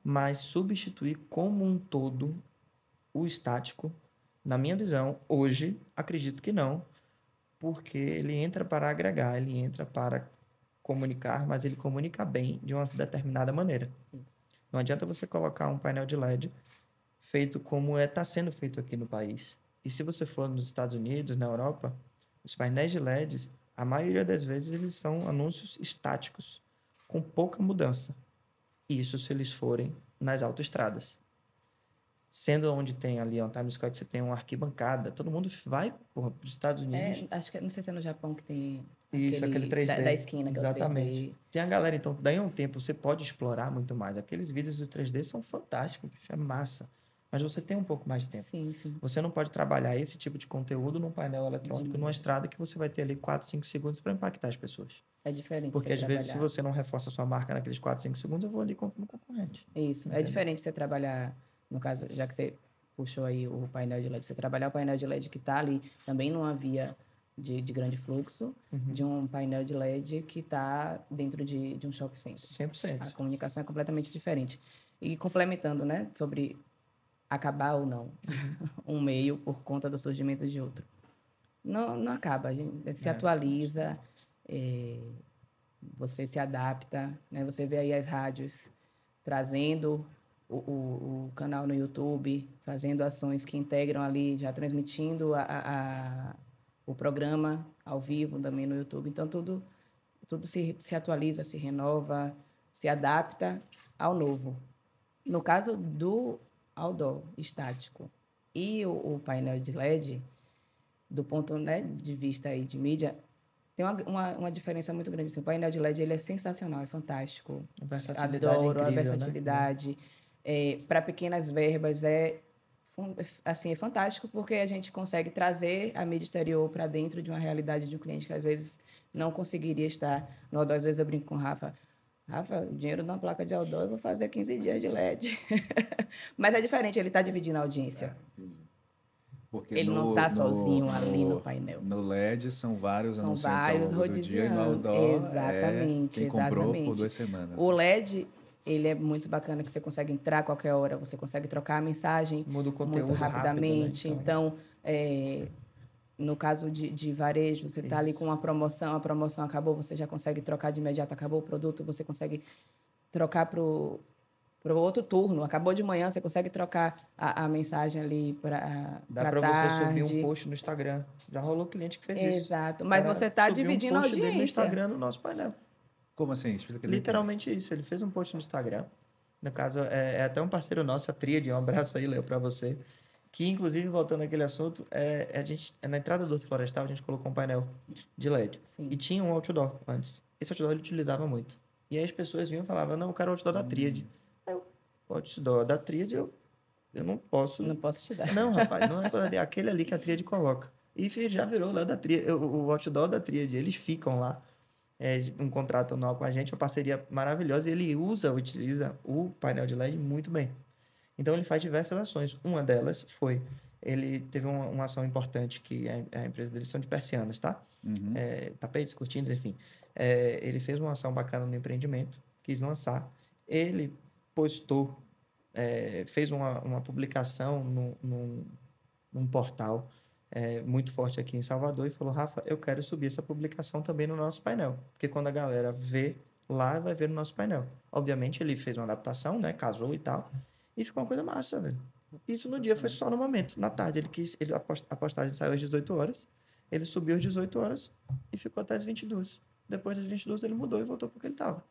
mas substituir como um todo o estático, na minha visão, hoje, acredito que não, porque ele entra para agregar, ele entra para comunicar, mas ele comunica bem de uma determinada maneira. Não adianta você colocar um painel de LED feito como está sendo feito aqui no país. E se você for nos Estados Unidos, na Europa, os painéis de LEDs, a maioria das vezes, eles são anúncios estáticos, com pouca mudança. Isso se eles forem nas autoestradas. Sendo onde tem ali, ó, Times Square, que você tem uma arquibancada, todo mundo vai para os Estados Unidos. Acho que não sei se é no Japão que tem Isso, aquele 3D. Da esquina, que exatamente. É o 3D. Tem a galera, então, daí a um tempo você pode explorar muito mais. Aqueles vídeos do 3D são fantásticos, é massa. Mas você tem um pouco mais de tempo. Sim, sim. Você não pode trabalhar esse tipo de conteúdo num painel eletrônico, numa estrada que você vai ter ali 4, 5 segundos para impactar as pessoas. É diferente. Porque às vezes, se você não reforça a sua marca naqueles 4, 5 segundos, eu vou ali e compro no concorrente. Isso. Entendeu? É diferente você trabalhar, no caso, já que você puxou aí o painel de LED, você trabalhar o painel de LED que está ali também numa via de grande fluxo, de um painel de LED que está dentro de um shopping center. 100%. A comunicação é completamente diferente. E complementando, né, sobre acabar ou não um meio por conta do surgimento de outro. Não acaba, a gente se atualiza, você se adapta, né? Você vê aí as rádios trazendo o canal no YouTube, fazendo ações que integram ali, já transmitindo o programa ao vivo também no YouTube. Então, tudo se atualiza, se renova, se adapta ao novo. No caso do outdoor estático e o painel de LED, do ponto, né, de vista aí de mídia, tem uma diferença muito grande. Assim, o painel de LED ele é sensacional, é fantástico. Adoro a versatilidade. Né? Para pequenas verbas é fantástico, porque a gente consegue trazer a mídia exterior para dentro de uma realidade de um cliente que às vezes não conseguiria estar no outdoor. Às vezes eu brinco com o Rafa, o dinheiro de uma placa de outdoor eu vou fazer 15 dias de LED. Mas é diferente, ele está dividindo a audiência. Porque Ele não está sozinho ali no painel. No LED são vários São anunciantes ao vários longo do dia e no rodiziando. outdoor Exatamente, quem comprou por exatamente. 2 semanas. O LED, ele é muito bacana que você consegue entrar a qualquer hora, você consegue trocar a mensagem Muda o conteúdo muito rapidamente. rápido, né? Então, no caso de varejo, você está ali com uma promoção, a promoção acabou, você já consegue trocar de imediato, acabou o produto, você consegue trocar para o outro turno. Acabou de manhã, você consegue trocar a mensagem ali para Dá para você subir um post no Instagram. Já rolou cliente que fez isso. Exato. Mas você está dividindo a um post dele no audiência. Instagram no nosso painel. Como assim? Explica que Literalmente isso. Ele fez um post no Instagram. No caso, é até um parceiro nosso, a Tríade. Um abraço aí, Léo, para você. Que, inclusive, voltando àquele assunto, na entrada do Horto Florestal, a gente colocou um painel de LED. Sim. E tinha um outdoor antes. Esse outdoor ele utilizava muito. E aí as pessoas vinham e falavam, não, eu quero o outdoor da Tríade. Aí eu, o outdoor da Tríade, eu não posso... Não posso te dar. Não, rapaz, não é aquele ali que a Tríade coloca. E já virou lá da Tríade, o outdoor da Tríade. Eles ficam lá. Um contrato anual com a gente, uma parceria maravilhosa. E ele utiliza o painel de LED muito bem. Então, ele faz diversas ações. Uma delas foi... Ele teve uma ação importante que a empresa deles são de persianas, tá? Uhum. Tapetes, cortinas, enfim. Ele fez uma ação bacana no empreendimento, quis lançar. Ele postou, fez uma publicação num portal muito forte aqui em Salvador e falou, Rafa, eu quero subir essa publicação também no nosso painel. Porque quando a galera vê lá, vai ver no nosso painel. Obviamente, ele fez uma adaptação, né? Casou e tal. E ficou uma coisa massa, velho. Isso no dia foi só no momento. Na tarde, a postagem saiu às 18 horas. Ele subiu às 18 horas e ficou até às 22. Depois das 22, ele mudou e voltou porque ele tava.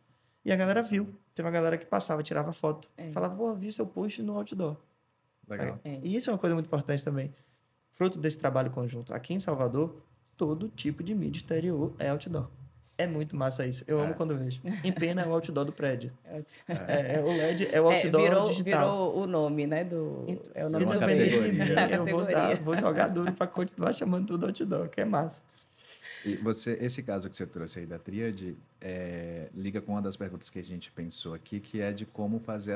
E a galera viu. Teve uma galera que passava, tirava foto. Falava, pô, vi seu post no outdoor. Legal. E isso é uma coisa muito importante também. Fruto desse trabalho conjunto. Aqui em Salvador, todo tipo de mídia exterior é outdoor. É muito massa isso. Eu amo quando vejo. Em Pena é o outdoor do prédio. O LED é o outdoor digital. Virou o nome, né? É o nome da do categoria. Eu vou jogar duro para continuar chamando tudo outdoor, que é massa. E esse caso que você trouxe aí da Tríade liga com uma das perguntas que a gente pensou aqui, que é de como fazer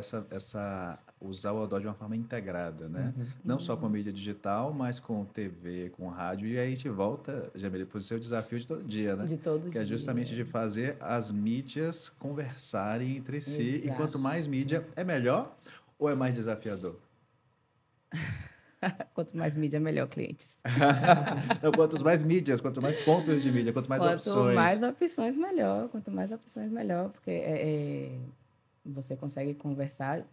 usar o outdoor de uma forma integrada, né? Não só com a mídia digital, mas com TV, com rádio. E aí a gente volta, Jamile, para o seu desafio de todo dia, né? De todo dia. Que é justamente de fazer as mídias conversarem entre si. Exato. E quanto mais mídia, é melhor ou é mais desafiador? Quanto mais mídia, melhor, clientes. Não, quanto mais mídias, quanto mais pontos de mídia, quanto mais opções. Quanto mais opções, melhor. Quanto mais opções, melhor. Porque você consegue conversar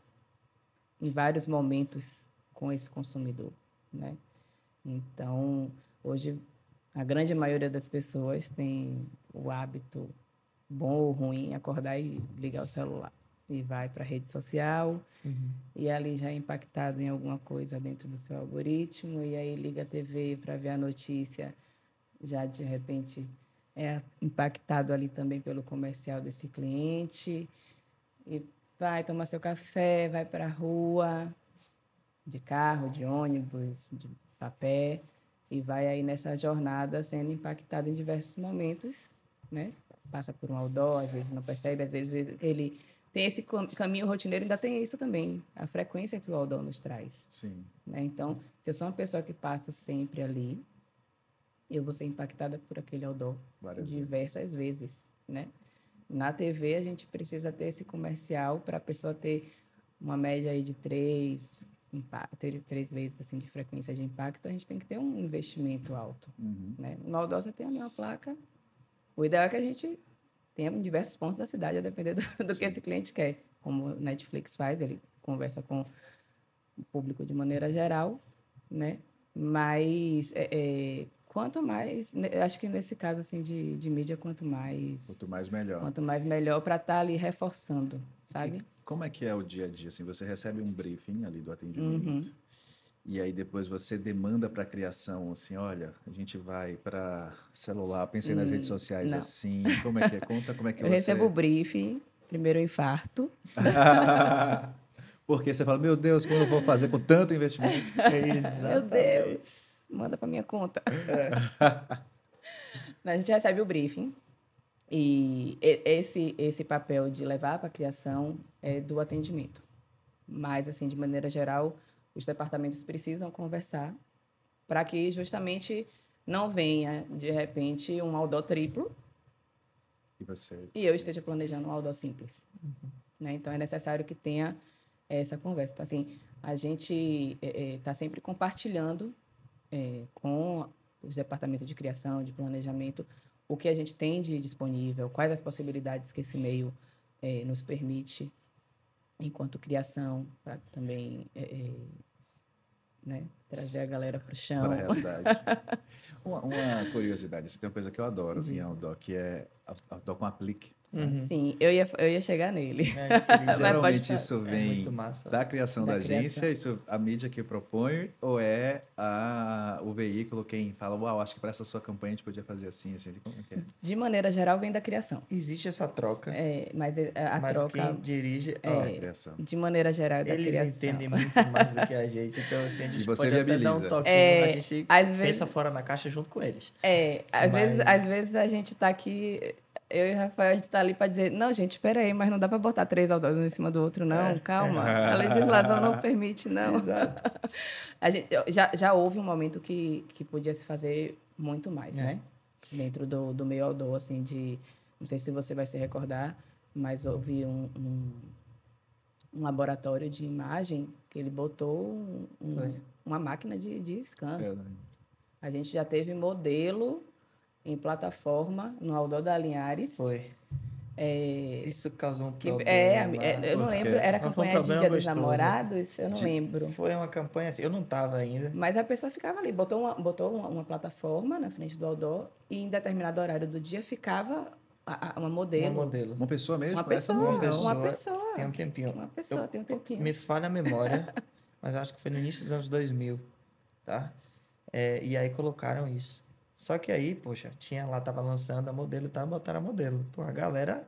em vários momentos com esse consumidor, né? Então, hoje, a grande maioria das pessoas tem o hábito, bom ou ruim, acordar e ligar o celular. E vai para a rede social, e ali já é impactado em alguma coisa dentro do seu algoritmo, e aí liga a TV para ver a notícia, já de repente é impactado ali também pelo comercial desse cliente, e vai tomar seu café, vai para a rua, de carro, de ônibus, de a pé, e vai aí nessa jornada sendo impactado em diversos momentos, né? Passa por um outdoor, às vezes não percebe, às vezes ele tem esse caminho rotineiro, ainda tem isso também, a frequência que o outdoor nos traz. Sim. Né? Então, se eu sou uma pessoa que passo sempre ali, eu vou ser impactada por aquele outdoor diversas vezes, né? Na TV, a gente precisa ter esse comercial para a pessoa ter uma média aí de 3 vezes assim, de frequência de impacto, a gente tem que ter um investimento alto. Né? No outdoor, você tem a mesma placa. O ideal é que a gente tenha em diversos pontos da cidade, a depender do que esse cliente quer. Como o Netflix faz, ele conversa com o público de maneira geral, né? Mas quanto mais, acho que nesse caso assim de mídia, quanto mais melhor. Quanto mais melhor para estar ali reforçando, sabe? E como é que é o dia a dia? Assim, você recebe um briefing ali do atendimento. E aí depois você demanda para a criação, assim, olha, a gente vai para celular, pensei nas redes sociais não. assim, como é que é? Conta como é que eu recebo o briefing, primeiro o infarto. Porque você fala, meu Deus, como eu vou fazer com tanto investimento? Meu Deus, manda para minha conta. A gente recebe o briefing e esse papel de levar para a criação é do atendimento. Mas, assim, de maneira geral, os departamentos precisam conversar para que justamente não venha, de repente, um outdoor triplo E você? e eu esteja planejando um outdoor simples. Né? Então, é necessário que tenha essa conversa. Então, assim, a gente está sempre compartilhando com os departamentos de criação, de planejamento, o que a gente tem de disponível, quais as possibilidades que esse meio nos permite, enquanto criação, para também né, trazer a galera para o chão. Para a realidade. Uma curiosidade, você tem uma coisa que eu adoro em outdoor, que é outdoor com aplique. Sim, eu ia chegar nele. Mas Geralmente pode isso vem muito massa. da criação da agência, criação. isso a mídia que propõe, ou é o veículo quem fala, uau, acho que para essa sua campanha a gente podia fazer assim, assim, como é que é? De maneira geral, vem da criação. Existe essa troca, Mas a mas troca, quem dirige, A criação. de maneira geral, é da eles criação. entendem muito mais do que a gente. Então, assim, a gente E você pode até dar um viabiliza. toquinho, a gente às pensa vezes- fora na caixa junto com eles. Às Mas- vezes a gente tá aqui, eu e o Rafael, a gente tá ali para dizer, não, gente, espera aí, mas não dá para botar 3 outdoors um em cima do outro, não, calma. A legislação não permite, não. Exato. A gente, já houve um momento que podia se fazer muito mais, né? Dentro do meio outdoor, assim, não sei se você vai se recordar, mas houve um laboratório de imagem que ele botou uma máquina de scan. A gente já teve modelo em plataforma no outdoor da Linhares. Foi. Isso causou um Que, problema. eu não Por quê? lembro, era Mas foi um campanha de problema Dia dos gostoso. Namorados, eu não lembro. Foi uma campanha assim, eu não tava ainda. Mas a pessoa ficava ali, botou uma plataforma na frente do outdoor e em determinado horário do dia ficava uma modelo. Um modelo. Uma pessoa mesmo? Uma Essa não pessoa, me uma pessoa. pessoa. Tem um tempinho. Uma pessoa, tem um tempinho. Me falha a memória, mas acho que foi no início dos anos 2000, tá? E aí colocaram isso. Só que aí, poxa, tava lançando a modelo, botaram a modelo. Pô, a galera,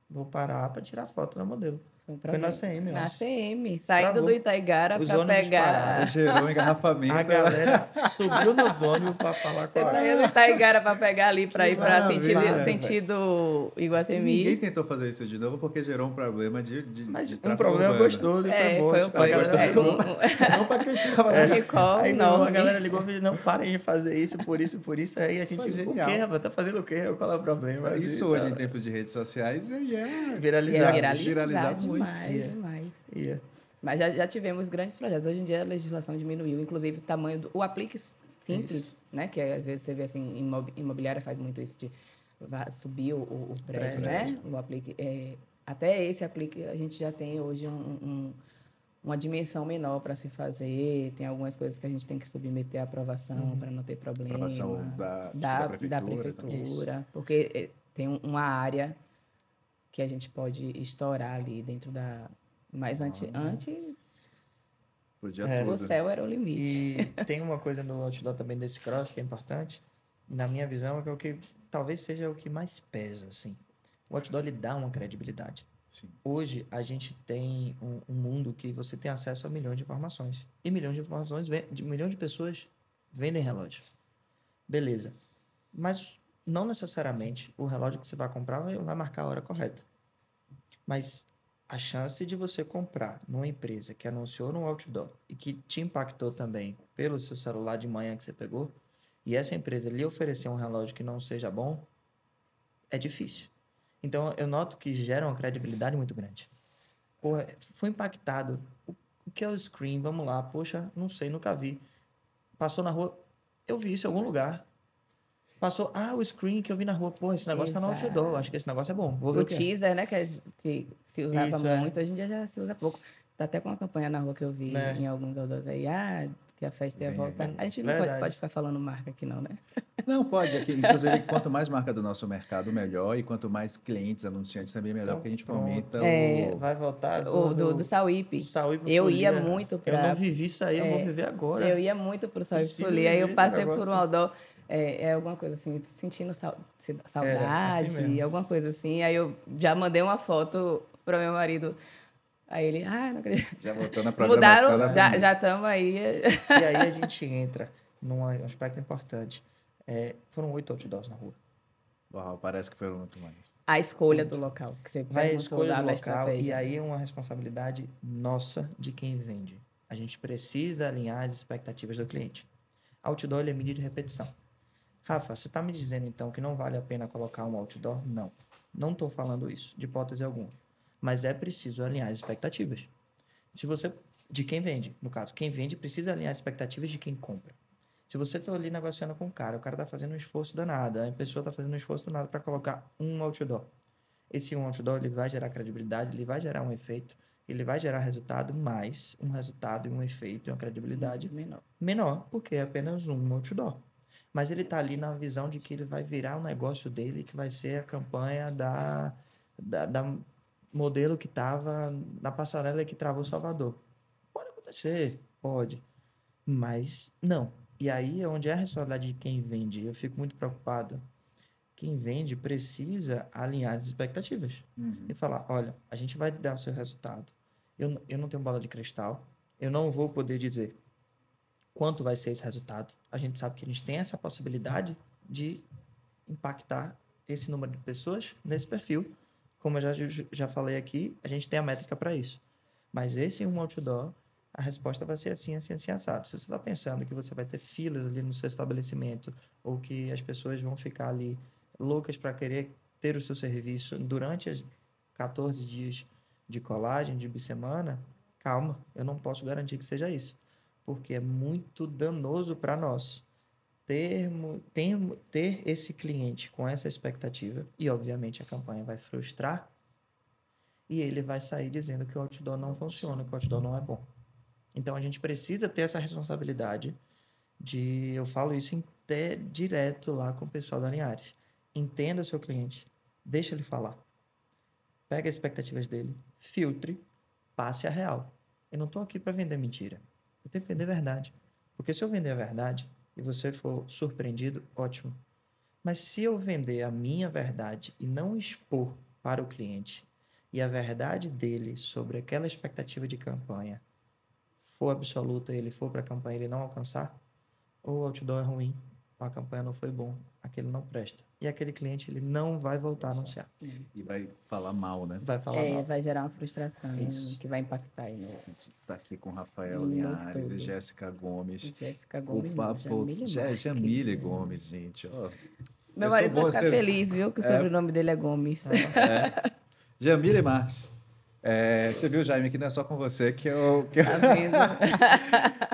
vou parar pra tirar foto da modelo. Foi na CM, eu Na acho. CM, saindo Travou. do Itaigara Os para ônibus pegar. pararam. Você gerou um engarrafamento. A galera subiu nos ônibus pra falar com Você a saiu do Itaigara para pegar ali, para ir para maravilha, sentido E Iguatemi. ninguém tentou fazer isso de novo porque gerou um problema de Mas de um tráfego problema urbano. gostoso e foi bom. Foi tipo, a galera- Não para quem tava lá. recall Aí a enorme. galera ligou e falou, não, parem de fazer isso, por isso. Aí a gente, Foi o genial. quê, rapaz? Tá fazendo o quê? Qual é o problema? Isso Assim, hoje, tá. em tempos de redes sociais, Ia Viralizar. viralizar muito. demais, demais. Ia. Mas já tivemos grandes projetos. Hoje em dia a legislação diminuiu, inclusive o tamanho o aplique simples, né? Que às vezes você vê assim, imobiliária faz muito isso de subir o prédio, né? O aplique. Até esse aplique a gente já tem hoje uma dimensão menor para se fazer. Tem algumas coisas que a gente tem que submeter à aprovação para não ter problema. Aprovação da da prefeitura. prefeitura, porque tem uma área que a gente pode estourar ali dentro da... Mas antes Podia o tudo. céu era o limite. E tem uma coisa no outdoor também desse cross que é importante, na minha visão, que é o que talvez seja o que mais pesa, assim. O outdoor lhe dá uma credibilidade. Sim. Hoje, a gente tem um mundo que você tem acesso a milhões de informações. E milhões de informações, milhões de pessoas vendem relógio. Beleza. Mas não necessariamente o relógio que você vai comprar vai marcar a hora correta. Mas a chance de você comprar numa empresa que anunciou no outdoor e que te impactou também pelo seu celular de manhã que você pegou, e essa empresa lhe oferecer um relógio que não seja bom, é difícil. Então, eu noto que gera uma credibilidade muito grande. Porra, fui impactado. O que é o screen? Vamos lá. Poxa, não sei, nunca vi. Passou na rua, eu vi isso em algum lugar. Passou, o screen que eu vi na rua. Porra, esse negócio tá no Exato. outdoor. Acho que esse negócio é bom. Vou ver O o que é. teaser, né? Que se usava Isso, muito, hoje em dia já se usa pouco. Tá até com uma campanha na rua que eu vi Né? em alguns outdoors aí. Que a festa ia Bem, voltar. A gente não verdade. pode ficar falando marca aqui, não, né? Não, pode. Aqui, inclusive, quanto mais marca do nosso mercado, melhor. E quanto mais clientes, anunciantes também, melhor. Então, porque a gente pronto. fomenta Vai voltar. O do Sauípe. Sauípe Eu ia Folia. muito Eu pra... não vivi isso aí, eu vou viver agora. Eu ia muito pro Sauípe Preciso Folia. Aí viver eu esse passei por negócio. um outdoor. Alguma coisa assim, sentindo saudade, assim mesmo. alguma coisa assim. Aí eu já mandei uma foto pro meu marido. Aí ele, não acredito. Já voltando na programação Mudaram, da já estamos aí. E aí a gente entra num aspecto importante. Foram 8 outdoors na rua. Uau, parece que foram muito mais. A escolha do local, que você Vai a perguntou escolha da do local estratégia. e aí é uma responsabilidade nossa de quem vende. A gente precisa alinhar as expectativas do cliente. Outdoor ele é mídia de repetição. Rafa, você está me dizendo então que não vale a pena colocar um outdoor? Não. Não estou falando isso, de hipótese alguma. Mas é preciso alinhar as expectativas. Se você, de quem vende, no caso, quem vende precisa alinhar as expectativas de quem compra. Se você está ali negociando com o cara está fazendo um esforço danado, a pessoa está fazendo um esforço danado para colocar um outdoor. Esse um outdoor ele vai gerar credibilidade, ele vai gerar um efeito, ele vai gerar resultado, mas um resultado e um efeito e uma credibilidade menor, porque é apenas um outdoor. Mas ele está ali na visão de que ele vai virar o negócio dele, que vai ser a campanha da modelo que estava na passarela que travou Salvador. Pode acontecer, pode, mas não. E aí é onde é a responsabilidade de quem vende. Eu fico muito preocupado. Quem vende precisa alinhar as expectativas. E falar, olha, a gente vai dar o seu resultado. Eu não tenho bola de cristal. Eu não vou poder dizer quanto vai ser esse resultado. A gente sabe que a gente tem essa possibilidade de impactar esse número de pessoas nesse perfil. Como eu já falei aqui, a gente tem a métrica para isso. Mas esse um outdoor, a resposta vai ser assim, assim, assim, assado. Se você está pensando que você vai ter filas ali no seu estabelecimento ou que as pessoas vão ficar ali loucas para querer ter o seu serviço durante as 14 dias de colagem, de bissemana, calma, eu não posso garantir que seja isso, porque é muito danoso para nós ter esse cliente com essa expectativa e, obviamente, a campanha vai frustrar e ele vai sair dizendo que o outdoor não funciona, que o outdoor não é bom. Então, a gente precisa ter essa responsabilidade eu falo isso até direto lá com o pessoal da Linhares. Entenda o seu cliente, deixa ele falar. Pega as expectativas dele, filtre, passe a real. Eu não estou aqui para vender mentira. Eu tenho que vender verdade. Porque se eu vender a verdade e você for surpreendido, ótimo. Mas se eu vender a minha verdade e não expor para o cliente e a verdade dele sobre aquela expectativa de campanha for absoluta, ele for para a campanha e ele não alcançar, ou o outdoor é ruim, ou a campanha não foi bom, aquele não presta. E aquele cliente, ele não vai voltar a anunciar. E vai falar mal, né? Vai falar mal. Vai gerar uma frustração Isso. que vai impactar aí A gente está aqui com Rafael No Linhares todo. e Jéssica Gomes. Jéssica Gomes, O não, papo... Jamile Marques. Jamile Gomes, gente. Ó, Meu eu marido sou vai ficar você- feliz, viu? Que o sobrenome dele é Gomes. Jamile Marques. Você viu, Jaime, que não é só com você que eu... Tá vendo?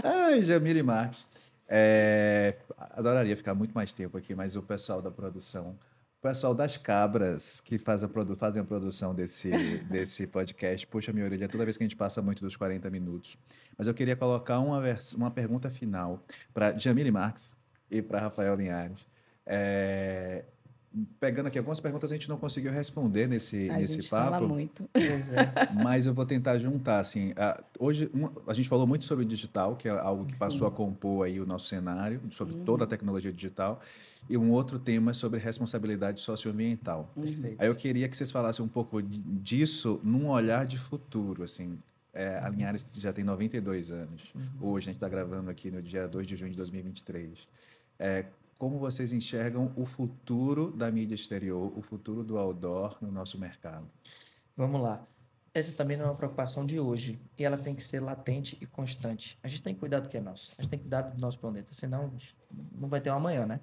Ai, Jamile Marques. Adoraria ficar muito mais tempo aqui, mas o pessoal da produção, o pessoal das cabras que fazem a produção desse podcast, puxa minha orelha toda vez que a gente passa muito dos 40 minutos. Mas eu queria colocar uma pergunta final para Jamile Marques e para Rafael Linhares. Pegando aqui algumas perguntas, a gente não conseguiu responder nesse A gente papo. fala muito. Pois é. Mas eu vou tentar juntar, assim, hoje a gente falou muito sobre digital, que é algo que passou a Sim. compor aí o nosso cenário, sobre toda a tecnologia digital, e um outro tema é sobre responsabilidade socioambiental. Perfeito. Aí eu queria que vocês falassem um pouco disso num olhar de futuro, assim. A Linhares já tem 92 anos. Hoje a gente está gravando aqui no dia 2 de junho de 2023. Como vocês enxergam o futuro da mídia exterior, o futuro do outdoor no nosso mercado? Vamos lá. Essa também não é uma preocupação de hoje. E ela tem que ser latente e constante. A gente tem que cuidar do que é nosso. A gente tem que cuidar do nosso planeta. Senão, não vai ter um amanhã, né?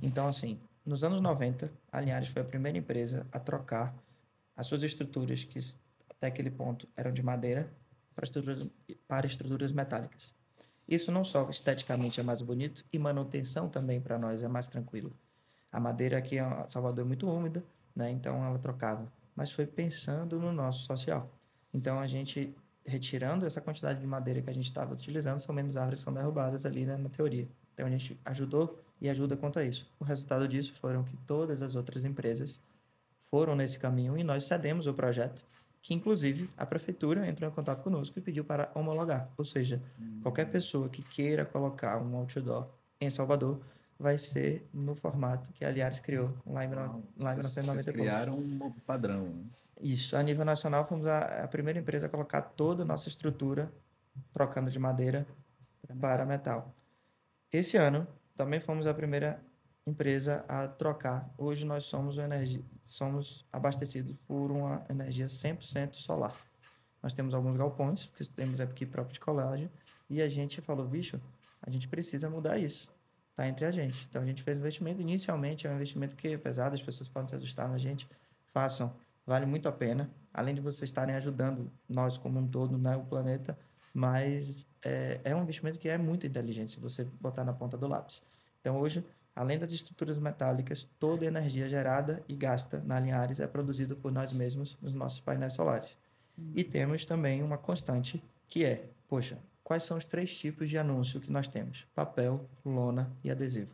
Então, assim, nos anos 90, a Linhares foi a primeira empresa a trocar as suas estruturas, que até aquele ponto eram de madeira, para estruturas metálicas. Isso não só esteticamente é mais bonito, e manutenção também para nós é mais tranquilo. A madeira aqui em Salvador é muito úmida, né? Então ela trocava. Mas foi pensando no nosso social. Então a gente, retirando essa quantidade de madeira que a gente estava utilizando, são menos árvores que são derrubadas ali, né, na teoria. Então a gente ajudou e ajuda quanto a isso. O resultado disso foram que todas as outras empresas foram nesse caminho e nós cedemos o projeto, que inclusive a prefeitura entrou em contato conosco e pediu para homologar. Ou seja, qualquer pessoa que queira colocar um outdoor em Salvador vai ser no formato que a Linhares criou lá em 1990. Vocês criaram um padrão, né? Isso. A nível nacional, fomos a primeira empresa a colocar toda a nossa estrutura, trocando de madeira para metal. Esse ano, também fomos a primeira empresa a trocar. Hoje nós somos abastecidos por uma energia 100% solar. Nós temos alguns galpões, porque temos aqui próprio de colagem, e a gente falou, bicho, a gente precisa mudar isso. está entre a gente. Então, a gente fez um investimento. Inicialmente, é um investimento que, apesar das pessoas podem se assustar na gente, façam. Vale muito a pena. Além de vocês estarem ajudando nós como um todo, né, o planeta, mas é um investimento que é muito inteligente se você botar na ponta do lápis. Então, hoje, além das estruturas metálicas, toda a energia gerada e gasta na Linhares é produzida por nós mesmos nos nossos painéis solares. E temos também uma constante que é, poxa, quais são os 3 tipos de anúncio que nós temos? Papel, lona e adesivo.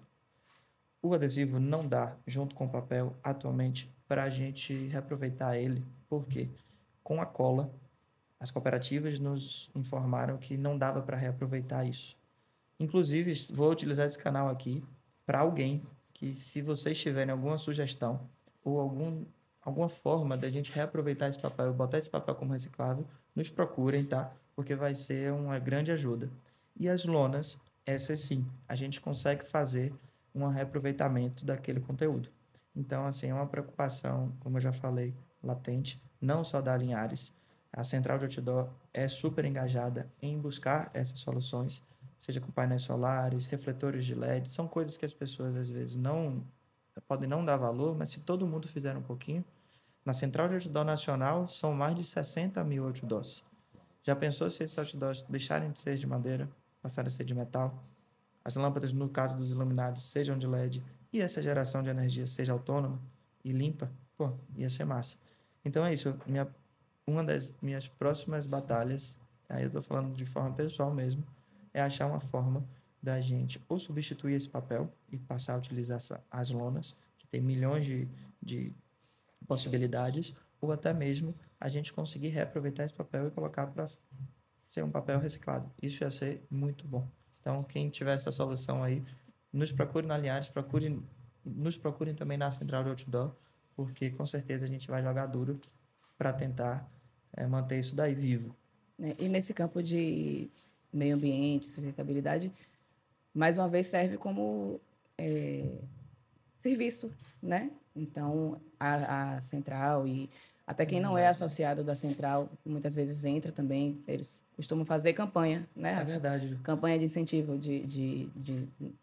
O adesivo não dá, junto com o papel, atualmente, para a gente reaproveitar ele. Por quê? Com a cola, as cooperativas nos informaram que não dava para reaproveitar isso. Inclusive, vou utilizar esse canal aqui para alguém que, se vocês tiverem alguma sugestão ou alguma forma da gente reaproveitar esse papel, botar esse papel como reciclável, nos procurem, tá? Porque vai ser uma grande ajuda. E as lonas, essas sim, a gente consegue fazer um reaproveitamento daquele conteúdo. Então, assim, é uma preocupação, como eu já falei, latente, não só da Linhares. A Central de Outdoor é super engajada em buscar essas soluções, seja com painéis solares, refletores de LED, são coisas que as pessoas às vezes podem não dar valor, mas se todo mundo fizer um pouquinho, na Central de Outdoor Nacional são mais de 60 mil outdoors. Já pensou se esses outdoors deixarem de ser de madeira, passarem a ser de metal? As lâmpadas, no caso dos iluminados, sejam de LED e essa geração de energia seja autônoma e limpa? Pô, ia ser massa. Então é isso, uma das minhas próximas batalhas, aí eu estou falando de forma pessoal mesmo, é achar uma forma da gente ou substituir esse papel e passar a utilizar as lonas, que tem milhões de possibilidades, ou até mesmo a gente conseguir reaproveitar esse papel e colocar para ser um papel reciclado. Isso ia ser muito bom. Então, quem tiver essa solução aí, nos procure na Linhares, nos procurem também na Central de Outdoor, porque com certeza a gente vai jogar duro para tentar manter isso daí vivo. E nesse campo de meio ambiente, sustentabilidade, mais uma vez serve como serviço, né? Então, a central e até quem não é associado da central, muitas vezes entra também, eles costumam fazer campanha, né? É verdade. Campanha de incentivo de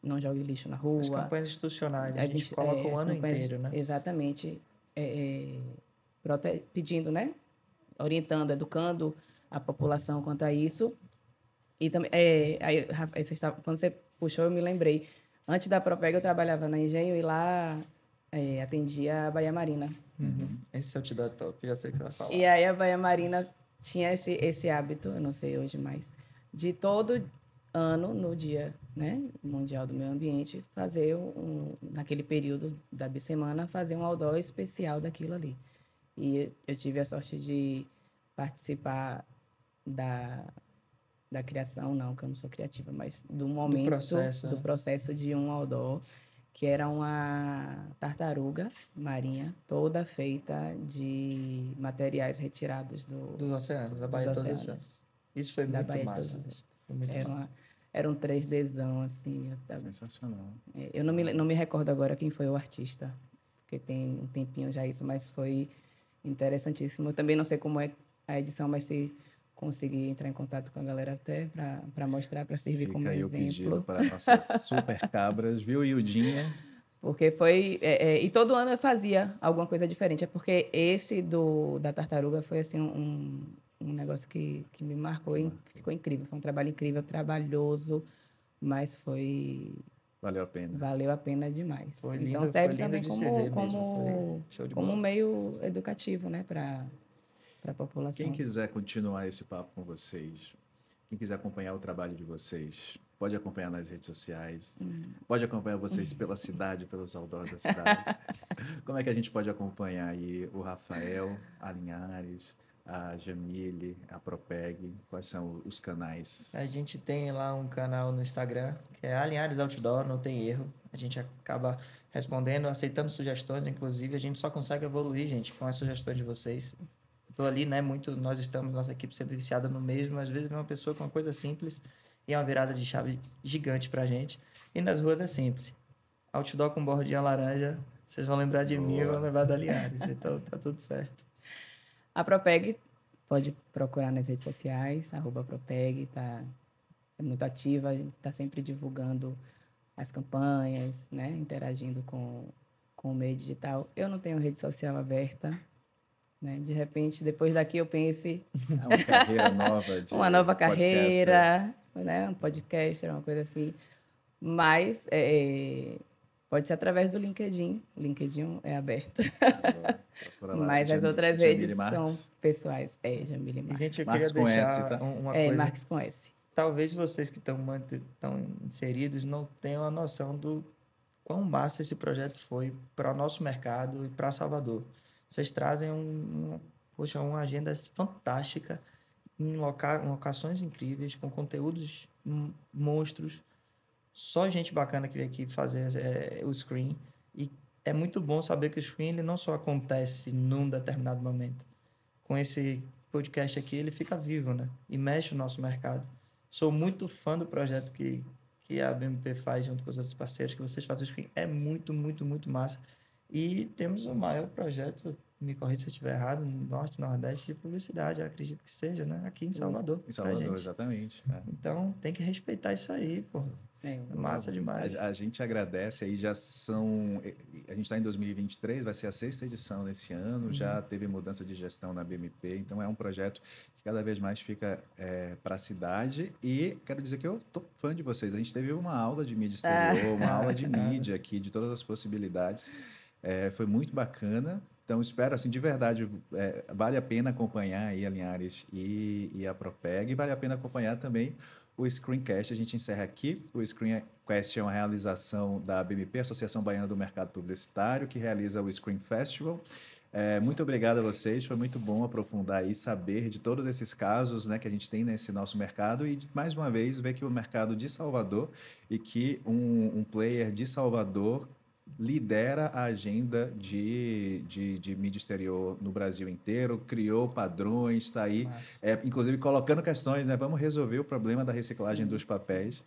não jogue lixo na rua. As campanhas institucionais, a gente coloca o ano inteiro, né? Exatamente. Pedindo, né? Orientando, educando a população quanto a isso. E também, quando você puxou, eu me lembrei. Antes da Propeg, eu trabalhava na Engenho e lá atendia a Baía Marina. Uhum. Esse outdoor é top, já sei o que você vai falar. E aí a Baía Marina tinha esse hábito, eu não sei hoje mais, de todo ano, no Dia, né, Mundial do Meio Ambiente, fazer naquele período da bissemana, fazer um outdoor especial daquilo ali. E eu tive a sorte de participar da criação, não, que eu não sou criativa, mas do momento, do processo de um outdoor, que era uma tartaruga marinha, toda feita de materiais retirados dos oceanos, da Baía de Todos os Santos. Isso foi muito massa. Era um 3Dzão, assim. Sensacional. Eu não me recordo agora quem foi o artista, porque tem um tempinho já isso, mas foi interessantíssimo. Eu também não sei como é a edição, mas se conseguir entrar em contato com a galera até para mostrar, para servir como exemplo. Fica aí o pedido para nossas super cabras, viu, Ildinha? Porque foi... e todo ano eu fazia alguma coisa diferente. É porque esse da tartaruga foi, assim, um negócio que me marcou, que ficou incrível. Foi um trabalho incrível, trabalhoso, mas foi... Valeu a pena. Valeu a pena demais. Foi então lindo, serve também como um meio educativo, né, para a população. Quem quiser continuar esse papo com vocês, quem quiser acompanhar o trabalho de vocês, pode acompanhar nas redes sociais, pode acompanhar vocês pela cidade, pelos outdoors da cidade. Como é que a gente pode acompanhar aí o Rafael, a Linhares, a Jamile, a Propeg? Quais são os canais? A gente tem lá um canal no Instagram, que é a Linhares Outdoor, não tem erro. A gente acaba respondendo, aceitando sugestões, inclusive. A gente só consegue evoluir, gente, com as sugestões de vocês. Estou ali, né, nós estamos, nossa equipe sempre viciada no mesmo, às vezes vem uma pessoa com uma coisa simples e é uma virada de chave gigante pra gente. E nas ruas é simples. Outdoor com bordinha laranja, vocês vão lembrar de mim e vão lembrar da Linhares, então tá tudo certo. A Propeg, pode procurar nas redes sociais, @Propeg, é muito ativa, a gente está sempre divulgando as campanhas, né? Interagindo com o meio digital. Eu não tenho rede social aberta, né? De repente, depois daqui eu pense É uma carreira nova de uma nova podcaster. carreira, né? Um podcaster, uma coisa assim. Mas pode ser através do LinkedIn. O LinkedIn é aberto. Procura lá, Mas as outras Jamile redes Marques. são pessoais. Jamile E, Marques. gente, eu Marques queria com S, deixar tá? uma coisa. Marques com S. Talvez vocês que estão inseridos não tenham a noção do quão massa esse projeto foi para o nosso mercado e para Salvador. Vocês trazem poxa, uma agenda fantástica em locações incríveis, com conteúdos monstros. Só gente bacana que vem aqui fazer o Screen. E é muito bom saber que o Screen ele não só acontece num determinado momento. Com esse podcast aqui, ele fica vivo, né? E mexe o nosso mercado. Sou muito fã do projeto que a BMP faz junto com os outros parceiros, que vocês fazem o Screen. É muito, muito, muito massa. E temos o maior projeto, me corrija se eu estiver errado, no Norte, Nordeste, de publicidade, eu acredito que seja, né? Aqui em Salvador. Em Salvador, gente. exatamente. Então, tem que respeitar isso aí, pô. É massa demais. A gente agradece, aí já são... A gente está em 2023, vai ser a 6ª edição nesse ano, já teve mudança de gestão na BMP, então é um projeto que cada vez mais fica para a cidade. E quero dizer que eu tô fã de vocês. A gente teve uma aula de mídia exterior, uma aula de mídia aqui, de todas as possibilidades. Foi muito bacana. Então, espero, assim, de verdade, vale a pena acompanhar aí a Linhares e a Propeg, e vale a pena acompanhar também o Screencast. A gente encerra aqui. O Screencast é uma realização da BMP, Associação Baiana do Mercado Publicitário, que realiza o Screen Festival. Muito obrigado a vocês, foi muito bom aprofundar e saber de todos esses casos, né, que a gente tem nesse nosso mercado e, mais uma vez, ver que o mercado de Salvador e que um player de Salvador lidera a agenda de mídia exterior no Brasil inteiro, criou padrões, está aí, inclusive colocando questões, né? Vamos resolver o problema da reciclagem dos papéis.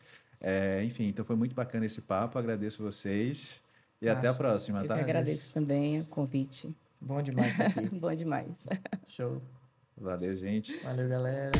Enfim, então foi muito bacana esse papo, agradeço vocês e até a próxima, Eu tá? que agradeço também o convite. Bom demais estar aqui. Bom demais. Show. Valeu, gente. Valeu, galera.